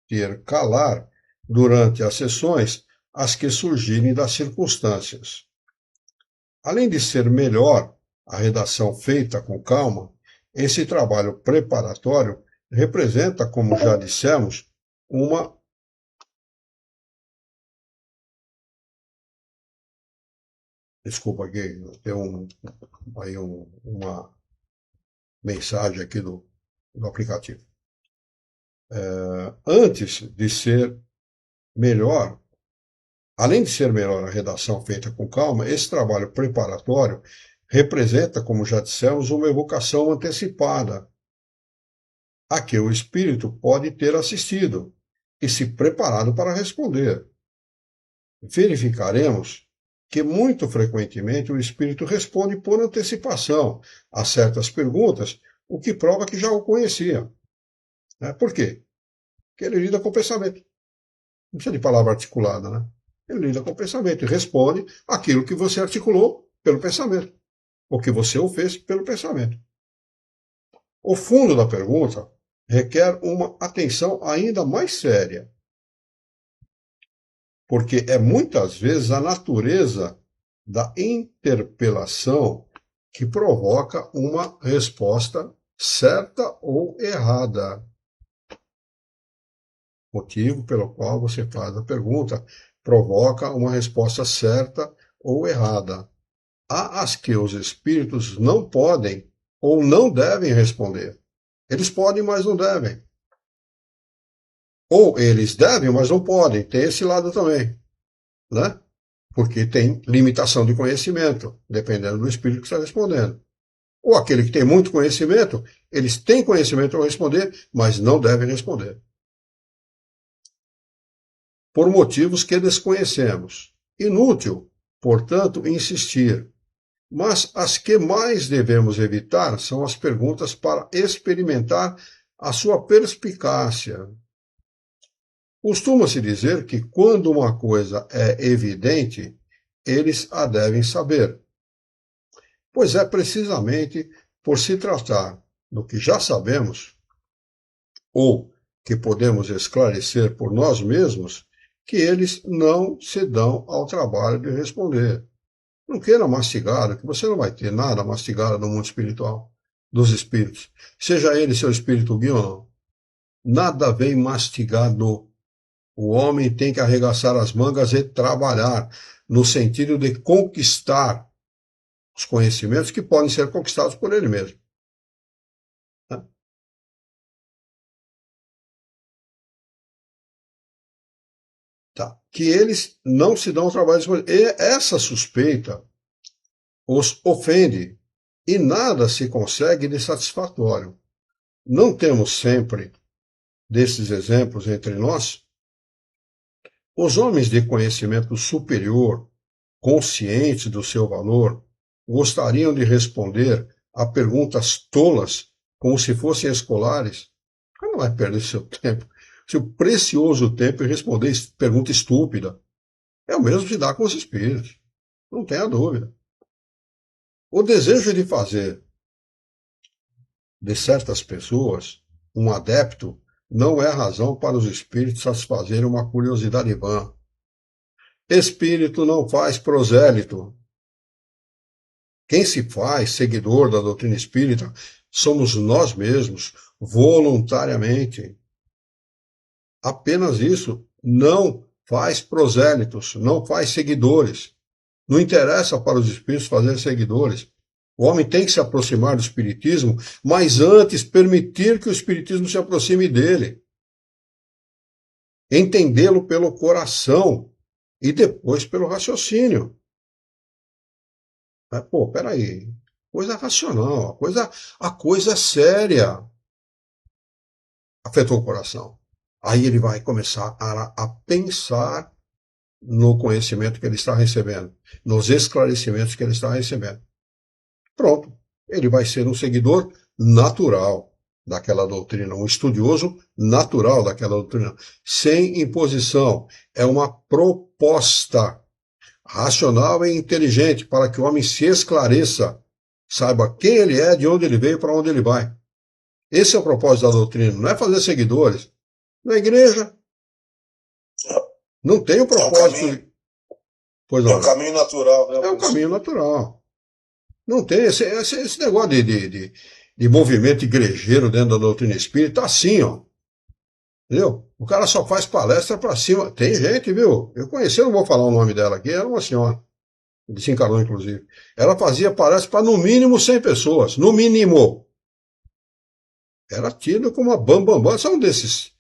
intercalar durante as sessões as que surgirem das circunstâncias. Além de ser melhor a redação feita com calma, esse trabalho preparatório representa, como já dissemos, uma desculpa aqui, tem uma mensagem aqui do aplicativo. Antes de ser melhor, além de ser melhor a redação feita com calma, esse trabalho preparatório representa, como já dissemos, uma evocação antecipada, a que o espírito pode ter assistido e se preparado para responder. Verificaremos que muito frequentemente o espírito responde por antecipação a certas perguntas, o que prova que já o conhecia. Por quê? Porque ele lida com o pensamento. Não precisa de palavra articulada, né? Ele lida com o pensamento e responde aquilo que você articulou pelo pensamento, ou que você o fez pelo pensamento. O fundo da pergunta requer uma atenção ainda mais séria, porque é muitas vezes a natureza da interpelação que provoca uma resposta certa ou errada. Motivo pelo qual você faz a pergunta provoca uma resposta certa ou errada. Há as que os espíritos não podem ou não devem responder. Eles podem, mas não devem. Ou eles devem, mas não podem. Tem esse lado também, né? Porque tem limitação de conhecimento, dependendo do espírito que está respondendo. Ou aquele que tem muito conhecimento, eles têm conhecimento para responder, mas não devem responder. Por motivos que desconhecemos. Inútil, portanto, insistir. Mas as que mais devemos evitar são as perguntas para experimentar a sua perspicácia. Costuma-se dizer que quando uma coisa é evidente, eles a devem saber. Pois é precisamente por se tratar do que já sabemos, ou que podemos esclarecer por nós mesmos, que eles não se dão ao trabalho de responder. Não queira mastigado, que você não vai ter nada mastigado no mundo espiritual, dos espíritos. Seja ele seu espírito guia ou não. Nada vem mastigado. O homem tem que arregaçar as mangas e trabalhar, no sentido de conquistar os conhecimentos que podem ser conquistados por ele mesmo. Tá. Que eles não se dão ao trabalho de responder. E essa suspeita os ofende e nada se consegue de satisfatório. Não temos sempre desses exemplos entre nós? Os homens de conhecimento superior, conscientes do seu valor, gostariam de responder a perguntas tolas como se fossem escolares, não vai perder seu tempo, seu precioso tempo em responder pergunta estúpida. É o mesmo de dar com os espíritos, não tenha dúvida. O desejo de fazer de certas pessoas um adepto não é razão para os espíritos satisfazerem uma curiosidade vã. Espírito não faz prosélito. Quem se faz seguidor da doutrina espírita somos nós mesmos, voluntariamente. Apenas isso. Não faz prosélitos, não faz seguidores. Não interessa para os espíritos fazer seguidores. O homem tem que se aproximar do espiritismo, mas antes permitir que o espiritismo se aproxime dele. Entendê-lo pelo coração e depois pelo raciocínio. Pô, peraí. Coisa racional, a coisa séria. Afetou o coração. Aí ele vai começar a pensar no conhecimento que ele está recebendo, nos esclarecimentos que ele está recebendo. Pronto. Ele vai ser um seguidor natural daquela doutrina, um estudioso natural daquela doutrina, sem imposição. É uma proposta racional e inteligente para que o homem se esclareça, saiba quem ele é, de onde ele veio, para onde ele vai. Esse é o propósito da doutrina, não é fazer seguidores. Na igreja não tem o propósito. É um caminho natural, né? É um caminho natural. Não tem esse negócio de movimento igrejeiro dentro da doutrina espírita, assim, ó. Entendeu? O cara só faz palestra para cima. Tem gente, viu? Eu conheci, eu não vou falar o nome dela aqui, era uma senhora, desencarnou inclusive. Ela fazia palestra para no mínimo 100 pessoas, no mínimo. Era tido como uma bambambam, são desses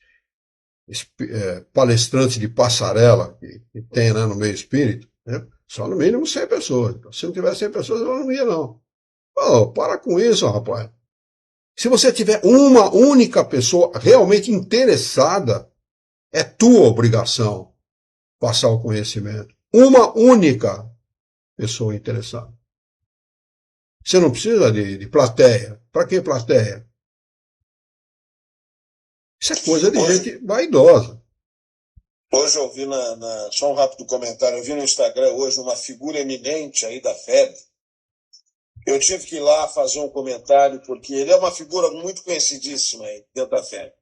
palestrantes de passarela que tem, né, no meio espírita, né? Só no mínimo 100 pessoas. Então, se não tivesse 100 pessoas, ela não ia, não. Oh, para com isso, rapaz. Se você tiver uma única pessoa realmente interessada, é tua obrigação passar o conhecimento. Uma única pessoa interessada. Você não precisa de plateia. Para que plateia? Isso é coisa de gente vaidosa. Hoje eu vi só um rápido comentário, eu vi no Instagram hoje uma figura eminente aí da FEB. Eu tive que ir lá fazer um comentário, porque ele é uma figura muito conhecidíssima aí dentro da FEB.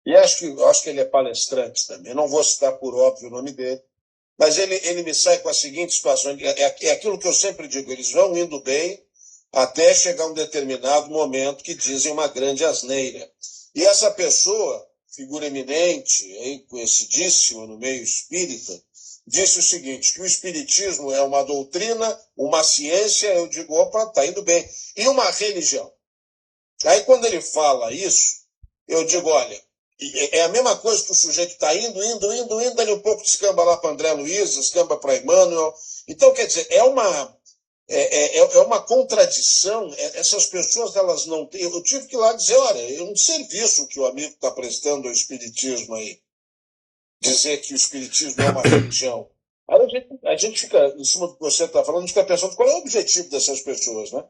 E acho que ele é palestrante também. Não vou citar por óbvio o nome dele, mas ele me sai com a seguinte situação. É aquilo que eu sempre digo, eles vão indo bem até chegar um determinado momento que dizem uma grande asneira. E essa pessoa, figura eminente, conhecidíssima no meio espírita, disse o seguinte, que o espiritismo é uma doutrina, uma ciência, eu digo, opa, tá indo bem, e uma religião. Aí quando ele fala isso, eu digo, olha, é a mesma coisa que o sujeito está indo, ele um pouco descamba lá para André Luiz, descamba para Emmanuel. Então, quer dizer, é uma contradição. Essas pessoas, elas não têm... Eu tive que ir lá dizer, olha, é um serviço que o amigo está prestando ao espiritismo aí. Dizer que o espiritismo é uma religião. Aí a gente fica, em cima do que você está falando, a gente fica pensando qual é o objetivo dessas pessoas, né?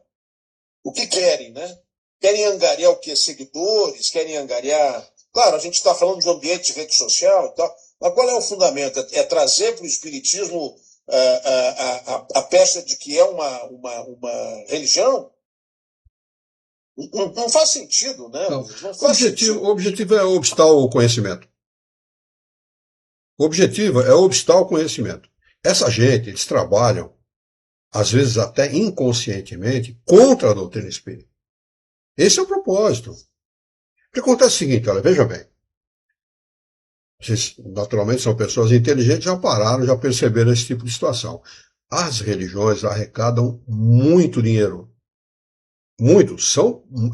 O que querem, né? Querem angariar o quê? Seguidores? Querem angariar... Claro, a gente está falando de um ambiente de rede social e tal, mas qual é o fundamento? É trazer para o espiritismo a peça de que é uma religião? Não faz sentido, né? Não faz sentido. O objetivo é obstar o conhecimento. O objetivo é obstar o conhecimento. Essa gente, eles trabalham, às vezes até inconscientemente, contra a doutrina espírita. Esse é o propósito. O que acontece é o seguinte, olha, veja bem. Vocês, naturalmente, são pessoas inteligentes, já pararam, já perceberam esse tipo de situação. As religiões arrecadam muito dinheiro. Muito.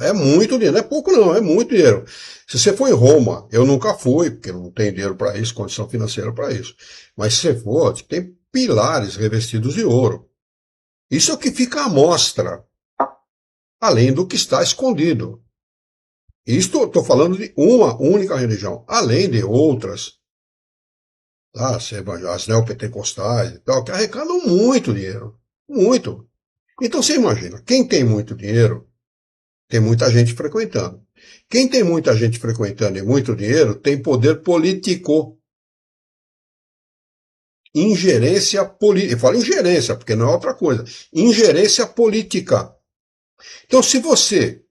É muito dinheiro. Não é pouco, não. É muito dinheiro. Se você for em Roma, eu nunca fui, porque não tem dinheiro para isso, condição financeira para isso. Mas se você for, tem pilares revestidos de ouro. Isso é o que fica à mostra, além do que está escondido. Isto estou falando de uma única religião, além de outras, as neopentecostais e tal, que arrecadam muito dinheiro. Muito. Então você imagina, quem tem muito dinheiro Tem muita gente frequentando. Quem tem muita gente frequentando e muito dinheiro tem poder político. Ingerência política. Eu falo ingerência, porque não é outra coisa. Ingerência política. Então, se você...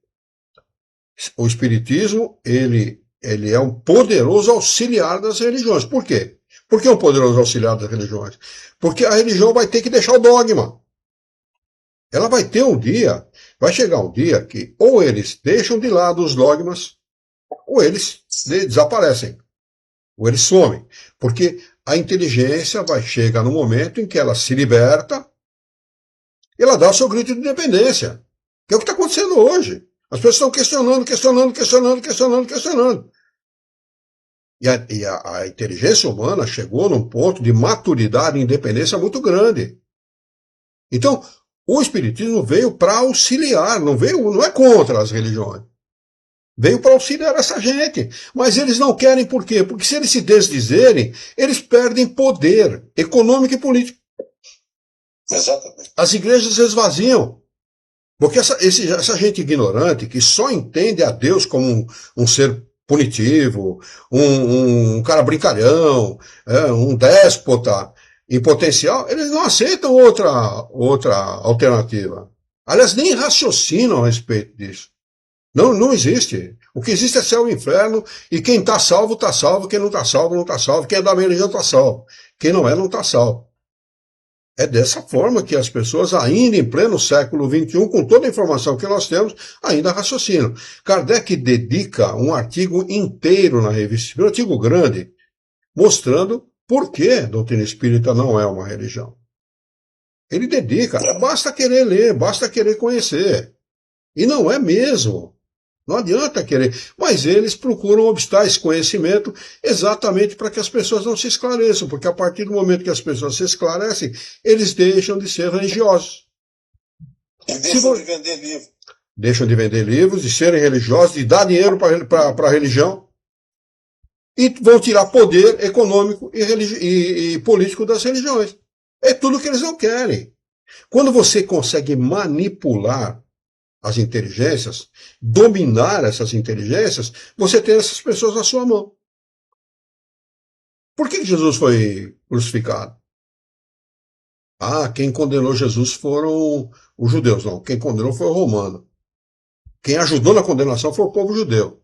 O espiritismo, ele é um poderoso auxiliar das religiões. Por quê? Por que é um poderoso auxiliar das religiões? Porque a religião vai ter que deixar o dogma. Ela vai ter um dia, vai chegar um dia que ou eles deixam de lado os dogmas, ou eles desaparecem, ou eles somem. Porque a inteligência vai chegar no momento em que ela se liberta e ela dá o seu grito de independência. Que é o que está acontecendo hoje. As pessoas estão questionando. E a inteligência humana chegou num ponto de maturidade e independência muito grande. Então, o espiritismo veio para auxiliar, não é contra as religiões. Veio para auxiliar essa gente. Mas eles não querem por quê? Porque se eles se desdizerem, eles perdem poder econômico e político. Exatamente. As igrejas esvaziam. Porque essa gente ignorante que só entende a Deus como um ser punitivo, um cara brincalhão, um déspota em potencial, eles não aceitam outra alternativa. Aliás, nem raciocinam a respeito disso. Não existe. O que existe é céu e inferno, e quem está salvo, quem não está salvo, não está salvo, quem é da minha religião está salvo, quem não está salvo. É dessa forma que as pessoas, ainda em pleno século XXI, com toda a informação que nós temos, ainda raciocinam. Kardec dedica um artigo inteiro na revista, um artigo grande, mostrando por que a doutrina espírita não é uma religião. Ele dedica, basta querer ler, basta querer conhecer. E não é mesmo. Não adianta querer. Mas eles procuram obstar esse conhecimento exatamente para que as pessoas não se esclareçam, porque a partir do momento que as pessoas se esclarecem, eles deixam de ser religiosos. E deixam de vender livros. Deixam de vender livros, de serem religiosos, de dar dinheiro para a religião, e vão tirar poder econômico e político das religiões. É tudo que eles não querem. Quando você consegue manipular as inteligências, dominar essas inteligências, você tem essas pessoas na sua mão. Por que Jesus foi crucificado? Quem condenou Jesus foram os judeus. Não, quem condenou foi o romano. Quem ajudou na condenação foi o povo judeu.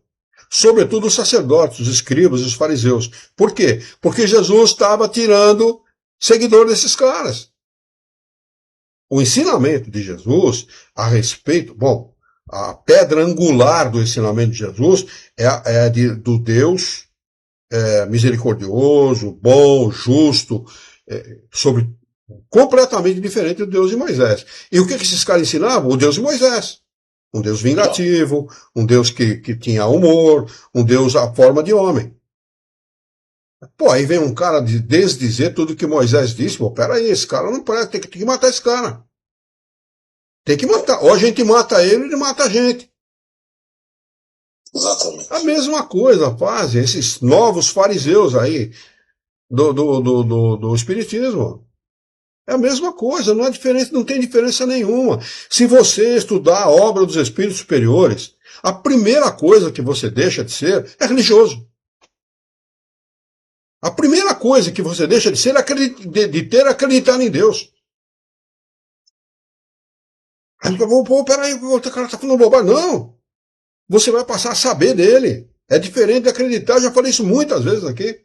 Sobretudo os sacerdotes, os escribas e os fariseus. Por quê? Porque Jesus estava tirando seguidor desses caras. O ensinamento de Jesus a respeito... Bom, a pedra angular do ensinamento de Jesus é do Deus misericordioso, bom, justo, completamente diferente do Deus de Moisés. E o que esses caras ensinavam? O Deus de Moisés. Um Deus vingativo, um Deus que tinha humor, um Deus à forma de homem. Pô, aí vem um cara desdizer tudo que Moisés disse. Pô, peraí, esse cara não presta, tem que matar esse cara. Tem que matar. Ou a gente mata ele, ele mata a gente. Exatamente. A mesma coisa fazem esses novos fariseus aí do espiritismo. É a mesma coisa, não há diferença, não tem diferença nenhuma. Se você estudar a obra dos espíritos superiores, a primeira coisa que você deixa de ser é religioso. A primeira coisa que você deixa de ser é acreditar em Deus. Aí, pô, peraí, o cara está falando bobagem. Não! Você vai passar a saber dele. É diferente de acreditar, eu já falei isso muitas vezes aqui.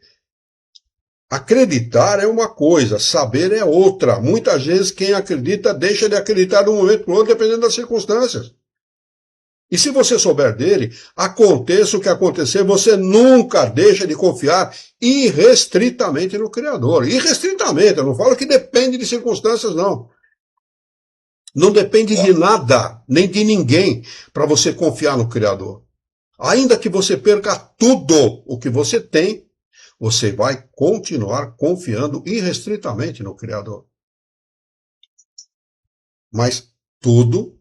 Acreditar é uma coisa, saber é outra. Muitas vezes quem acredita deixa de acreditar de um momento para o outro, dependendo das circunstâncias. E se você souber dele, aconteça o que acontecer, você nunca deixa de confiar irrestritamente no Criador. Irrestritamente, eu não falo que depende de circunstâncias, não. Não depende de nada, nem de ninguém, para você confiar no Criador. Ainda que você perca tudo o que você tem, você vai continuar confiando irrestritamente no Criador. Mas tudo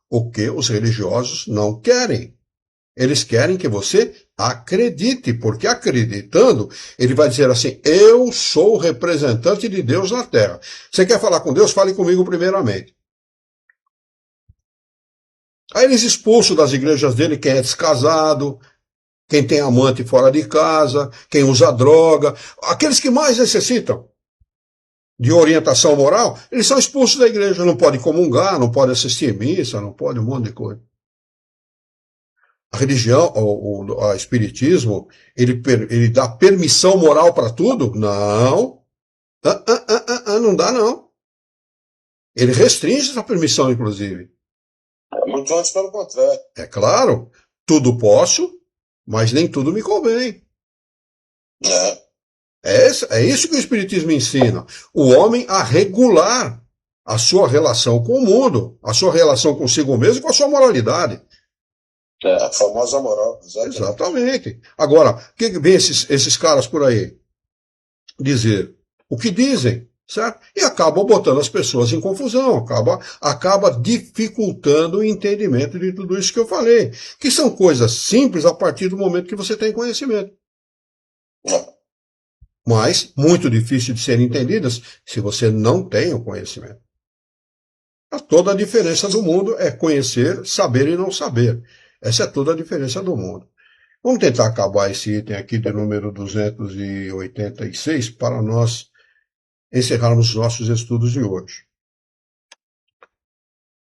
o que os religiosos não querem. Eles querem que você acredite, porque acreditando, ele vai dizer assim, eu sou o representante de Deus na Terra. Você quer falar com Deus? Fale comigo primeiramente. Aí eles expulsam das igrejas dele quem é descasado, quem tem amante fora de casa, quem usa droga, aqueles que mais necessitam de orientação moral, eles são expulsos da igreja, não podem comungar, não podem assistir missa, não podem um monte de coisa. A religião, o espiritismo, ele dá permissão moral para tudo? Não. Não dá, não. Ele restringe essa permissão, inclusive. Muito antes, pelo contrário. É claro, tudo posso, mas nem tudo me convém. É isso que o Espiritismo ensina. O homem a regular a sua relação com o mundo, a sua relação consigo mesmo e com a sua moralidade. A famosa moral. Exatamente. Agora, o que vem esses caras por aí dizer? O que dizem, certo? E acabam botando as pessoas em confusão, acaba dificultando o entendimento de tudo isso que eu falei, que são coisas simples a partir do momento que você tem conhecimento. Mas muito difícil de serem entendidas se você não tem o conhecimento. Toda a diferença do mundo é conhecer, saber e não saber. Essa é toda a diferença do mundo. Vamos tentar acabar esse item aqui de número 286 para nós encerrarmos os nossos estudos de hoje.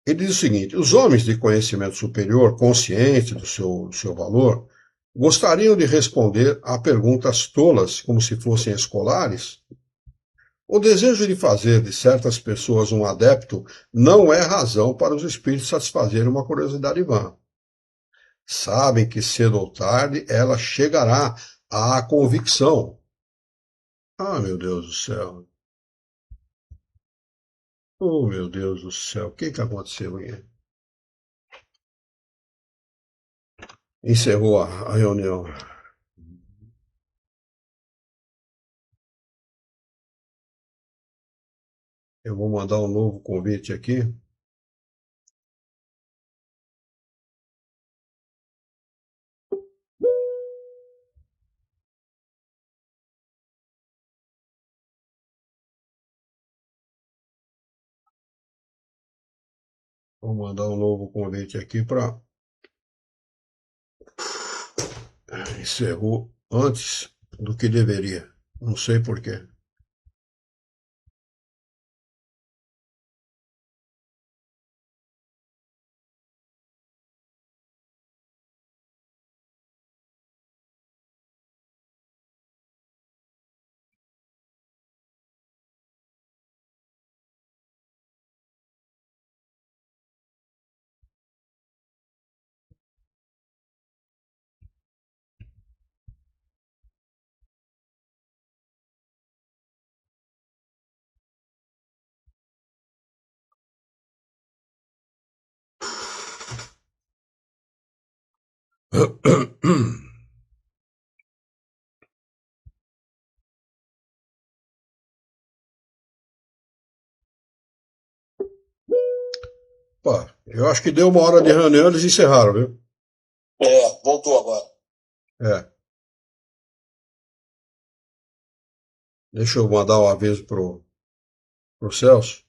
Ele diz o seguinte: os homens de conhecimento superior, conscientes do seu valor, gostariam de responder a perguntas tolas como se fossem escolares? O desejo de fazer de certas pessoas um adepto não é razão para os espíritos satisfazerem uma curiosidade vã. Sabem que cedo ou tarde ela chegará à convicção. Ah, meu Deus do céu. Oh, meu Deus do céu. O que aconteceu aí? Encerrou a reunião. Eu vou mandar um novo convite aqui. Vou mandar um novo convite aqui para... Encerrou antes do que deveria. Não sei por quê. Pá, eu acho que deu uma hora de reunião, eles encerraram, viu? Voltou agora. Deixa eu mandar um aviso pro Celso.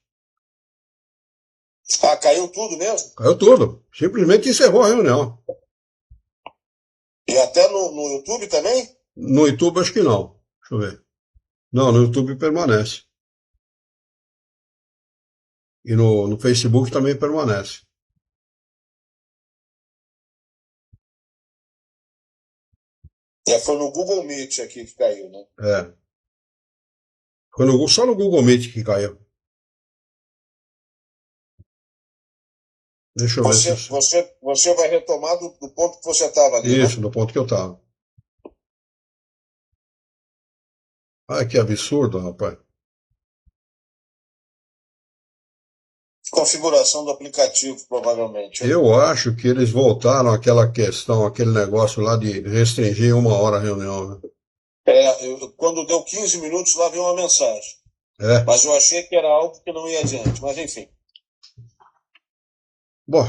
Caiu tudo mesmo? Caiu tudo. Simplesmente encerrou a reunião. E até no YouTube também? No YouTube acho que não. Deixa eu ver. Não, no YouTube permanece. E no Facebook também permanece. Foi no Google Meet aqui que caiu, né? Foi só no Google Meet que caiu. Deixa eu ver. Você vai retomar do ponto que você estava ali, Isso, né? do ponto que eu estava. Ai, que absurdo, rapaz. Configuração do aplicativo, provavelmente. Eu acho que eles voltaram àquela questão, aquele negócio lá de restringir 1 hora a reunião, né? Quando deu 15 minutos, lá veio uma mensagem. Mas eu achei que era algo que não ia adiante, mas enfim. Bom,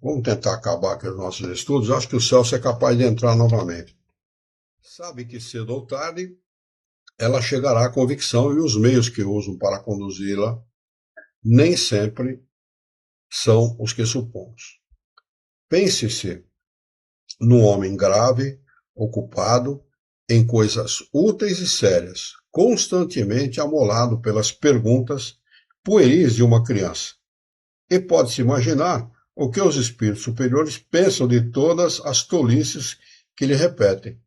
vamos tentar acabar com os nossos estudos. Acho que o Celso é capaz de entrar novamente. Sabe que cedo ou tarde ela chegará à convicção e os meios que usam para conduzi-la nem sempre são os que supomos. Pense-se num homem grave, ocupado em coisas úteis e sérias, constantemente amolado pelas perguntas pueris de uma criança. E pode-se imaginar o que os espíritos superiores pensam de todas as tolices que lhe repetem.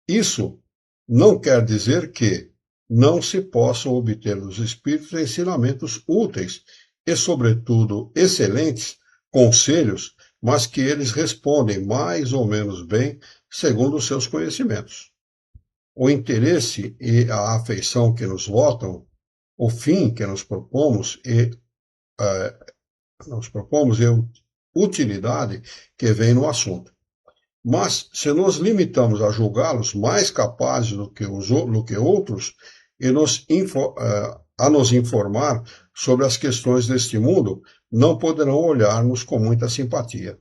Isso não quer dizer que não se possam obter dos espíritos ensinamentos úteis e, sobretudo, excelentes conselhos, mas que eles respondem mais ou menos bem segundo os seus conhecimentos. O interesse e a afeição que nos votam, o fim que nos propomos e a utilidade que vem no assunto. Mas, se nos limitamos a julgá-los mais capazes do que outros e a nos informar sobre as questões deste mundo, não poderão olhar-nos com muita simpatia.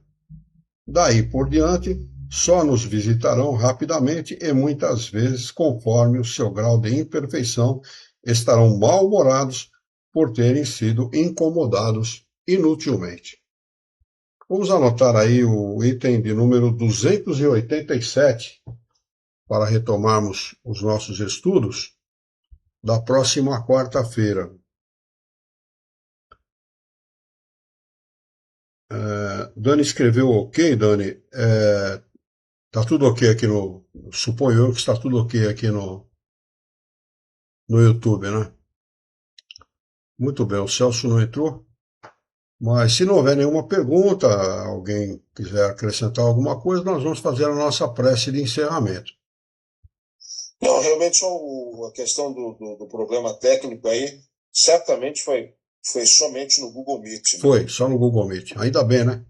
Daí por diante, só nos visitarão rapidamente e muitas vezes, conforme o seu grau de imperfeição, estarão mal-humorados por terem sido incomodados inutilmente. Vamos anotar aí o item de número 287 para retomarmos os nossos estudos da próxima quarta-feira. Dani escreveu ok, Dani. Tá tudo ok aqui suponho eu que está tudo ok aqui no YouTube, né? Muito bem, o Celso não entrou. Mas se não houver nenhuma pergunta, alguém quiser acrescentar alguma coisa, nós vamos fazer a nossa prece de encerramento. Não, realmente só a questão do problema técnico aí, certamente foi somente no Google Meet. Né? Foi, só no Google Meet. Ainda bem, né?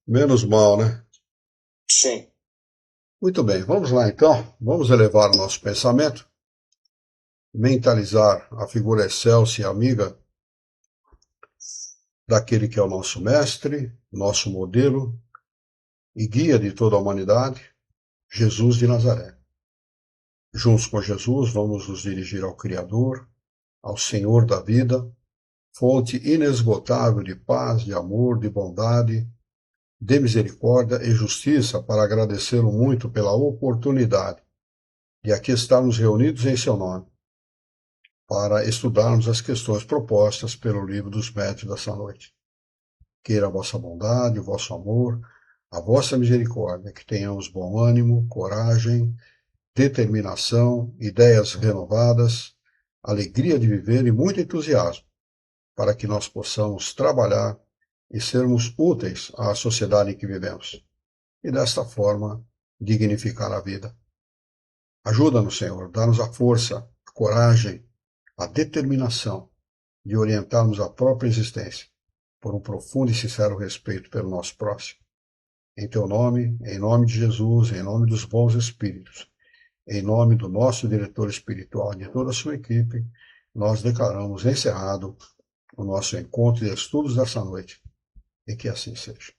Menos mal, né? Sim. Muito bem, vamos lá então. Vamos elevar o nosso pensamento, mentalizar a figura excelsa e amiga daquele que é o nosso mestre, nosso modelo e guia de toda a humanidade, Jesus de Nazaré. Juntos com Jesus, vamos nos dirigir ao Criador, ao Senhor da vida, fonte inesgotável de paz, de amor, de bondade, de misericórdia e justiça, para agradecê-lo muito pela oportunidade de aqui estarmos reunidos em seu nome, para estudarmos as questões propostas pelo livro dos médiuns dessa noite. Queira a vossa bondade, o vosso amor, a vossa misericórdia, que tenhamos bom ânimo, coragem, determinação, ideias renovadas, alegria de viver e muito entusiasmo, para que nós possamos trabalhar e sermos úteis à sociedade em que vivemos, e desta forma dignificar a vida. Ajuda-nos, Senhor, dá-nos a força, a coragem, a determinação de orientarmos a própria existência por um profundo e sincero respeito pelo nosso próximo. Em teu nome, em nome de Jesus, em nome dos bons espíritos, em nome do nosso diretor espiritual e de toda a sua equipe, nós declaramos encerrado o nosso encontro de estudos dessa noite, e que assim seja.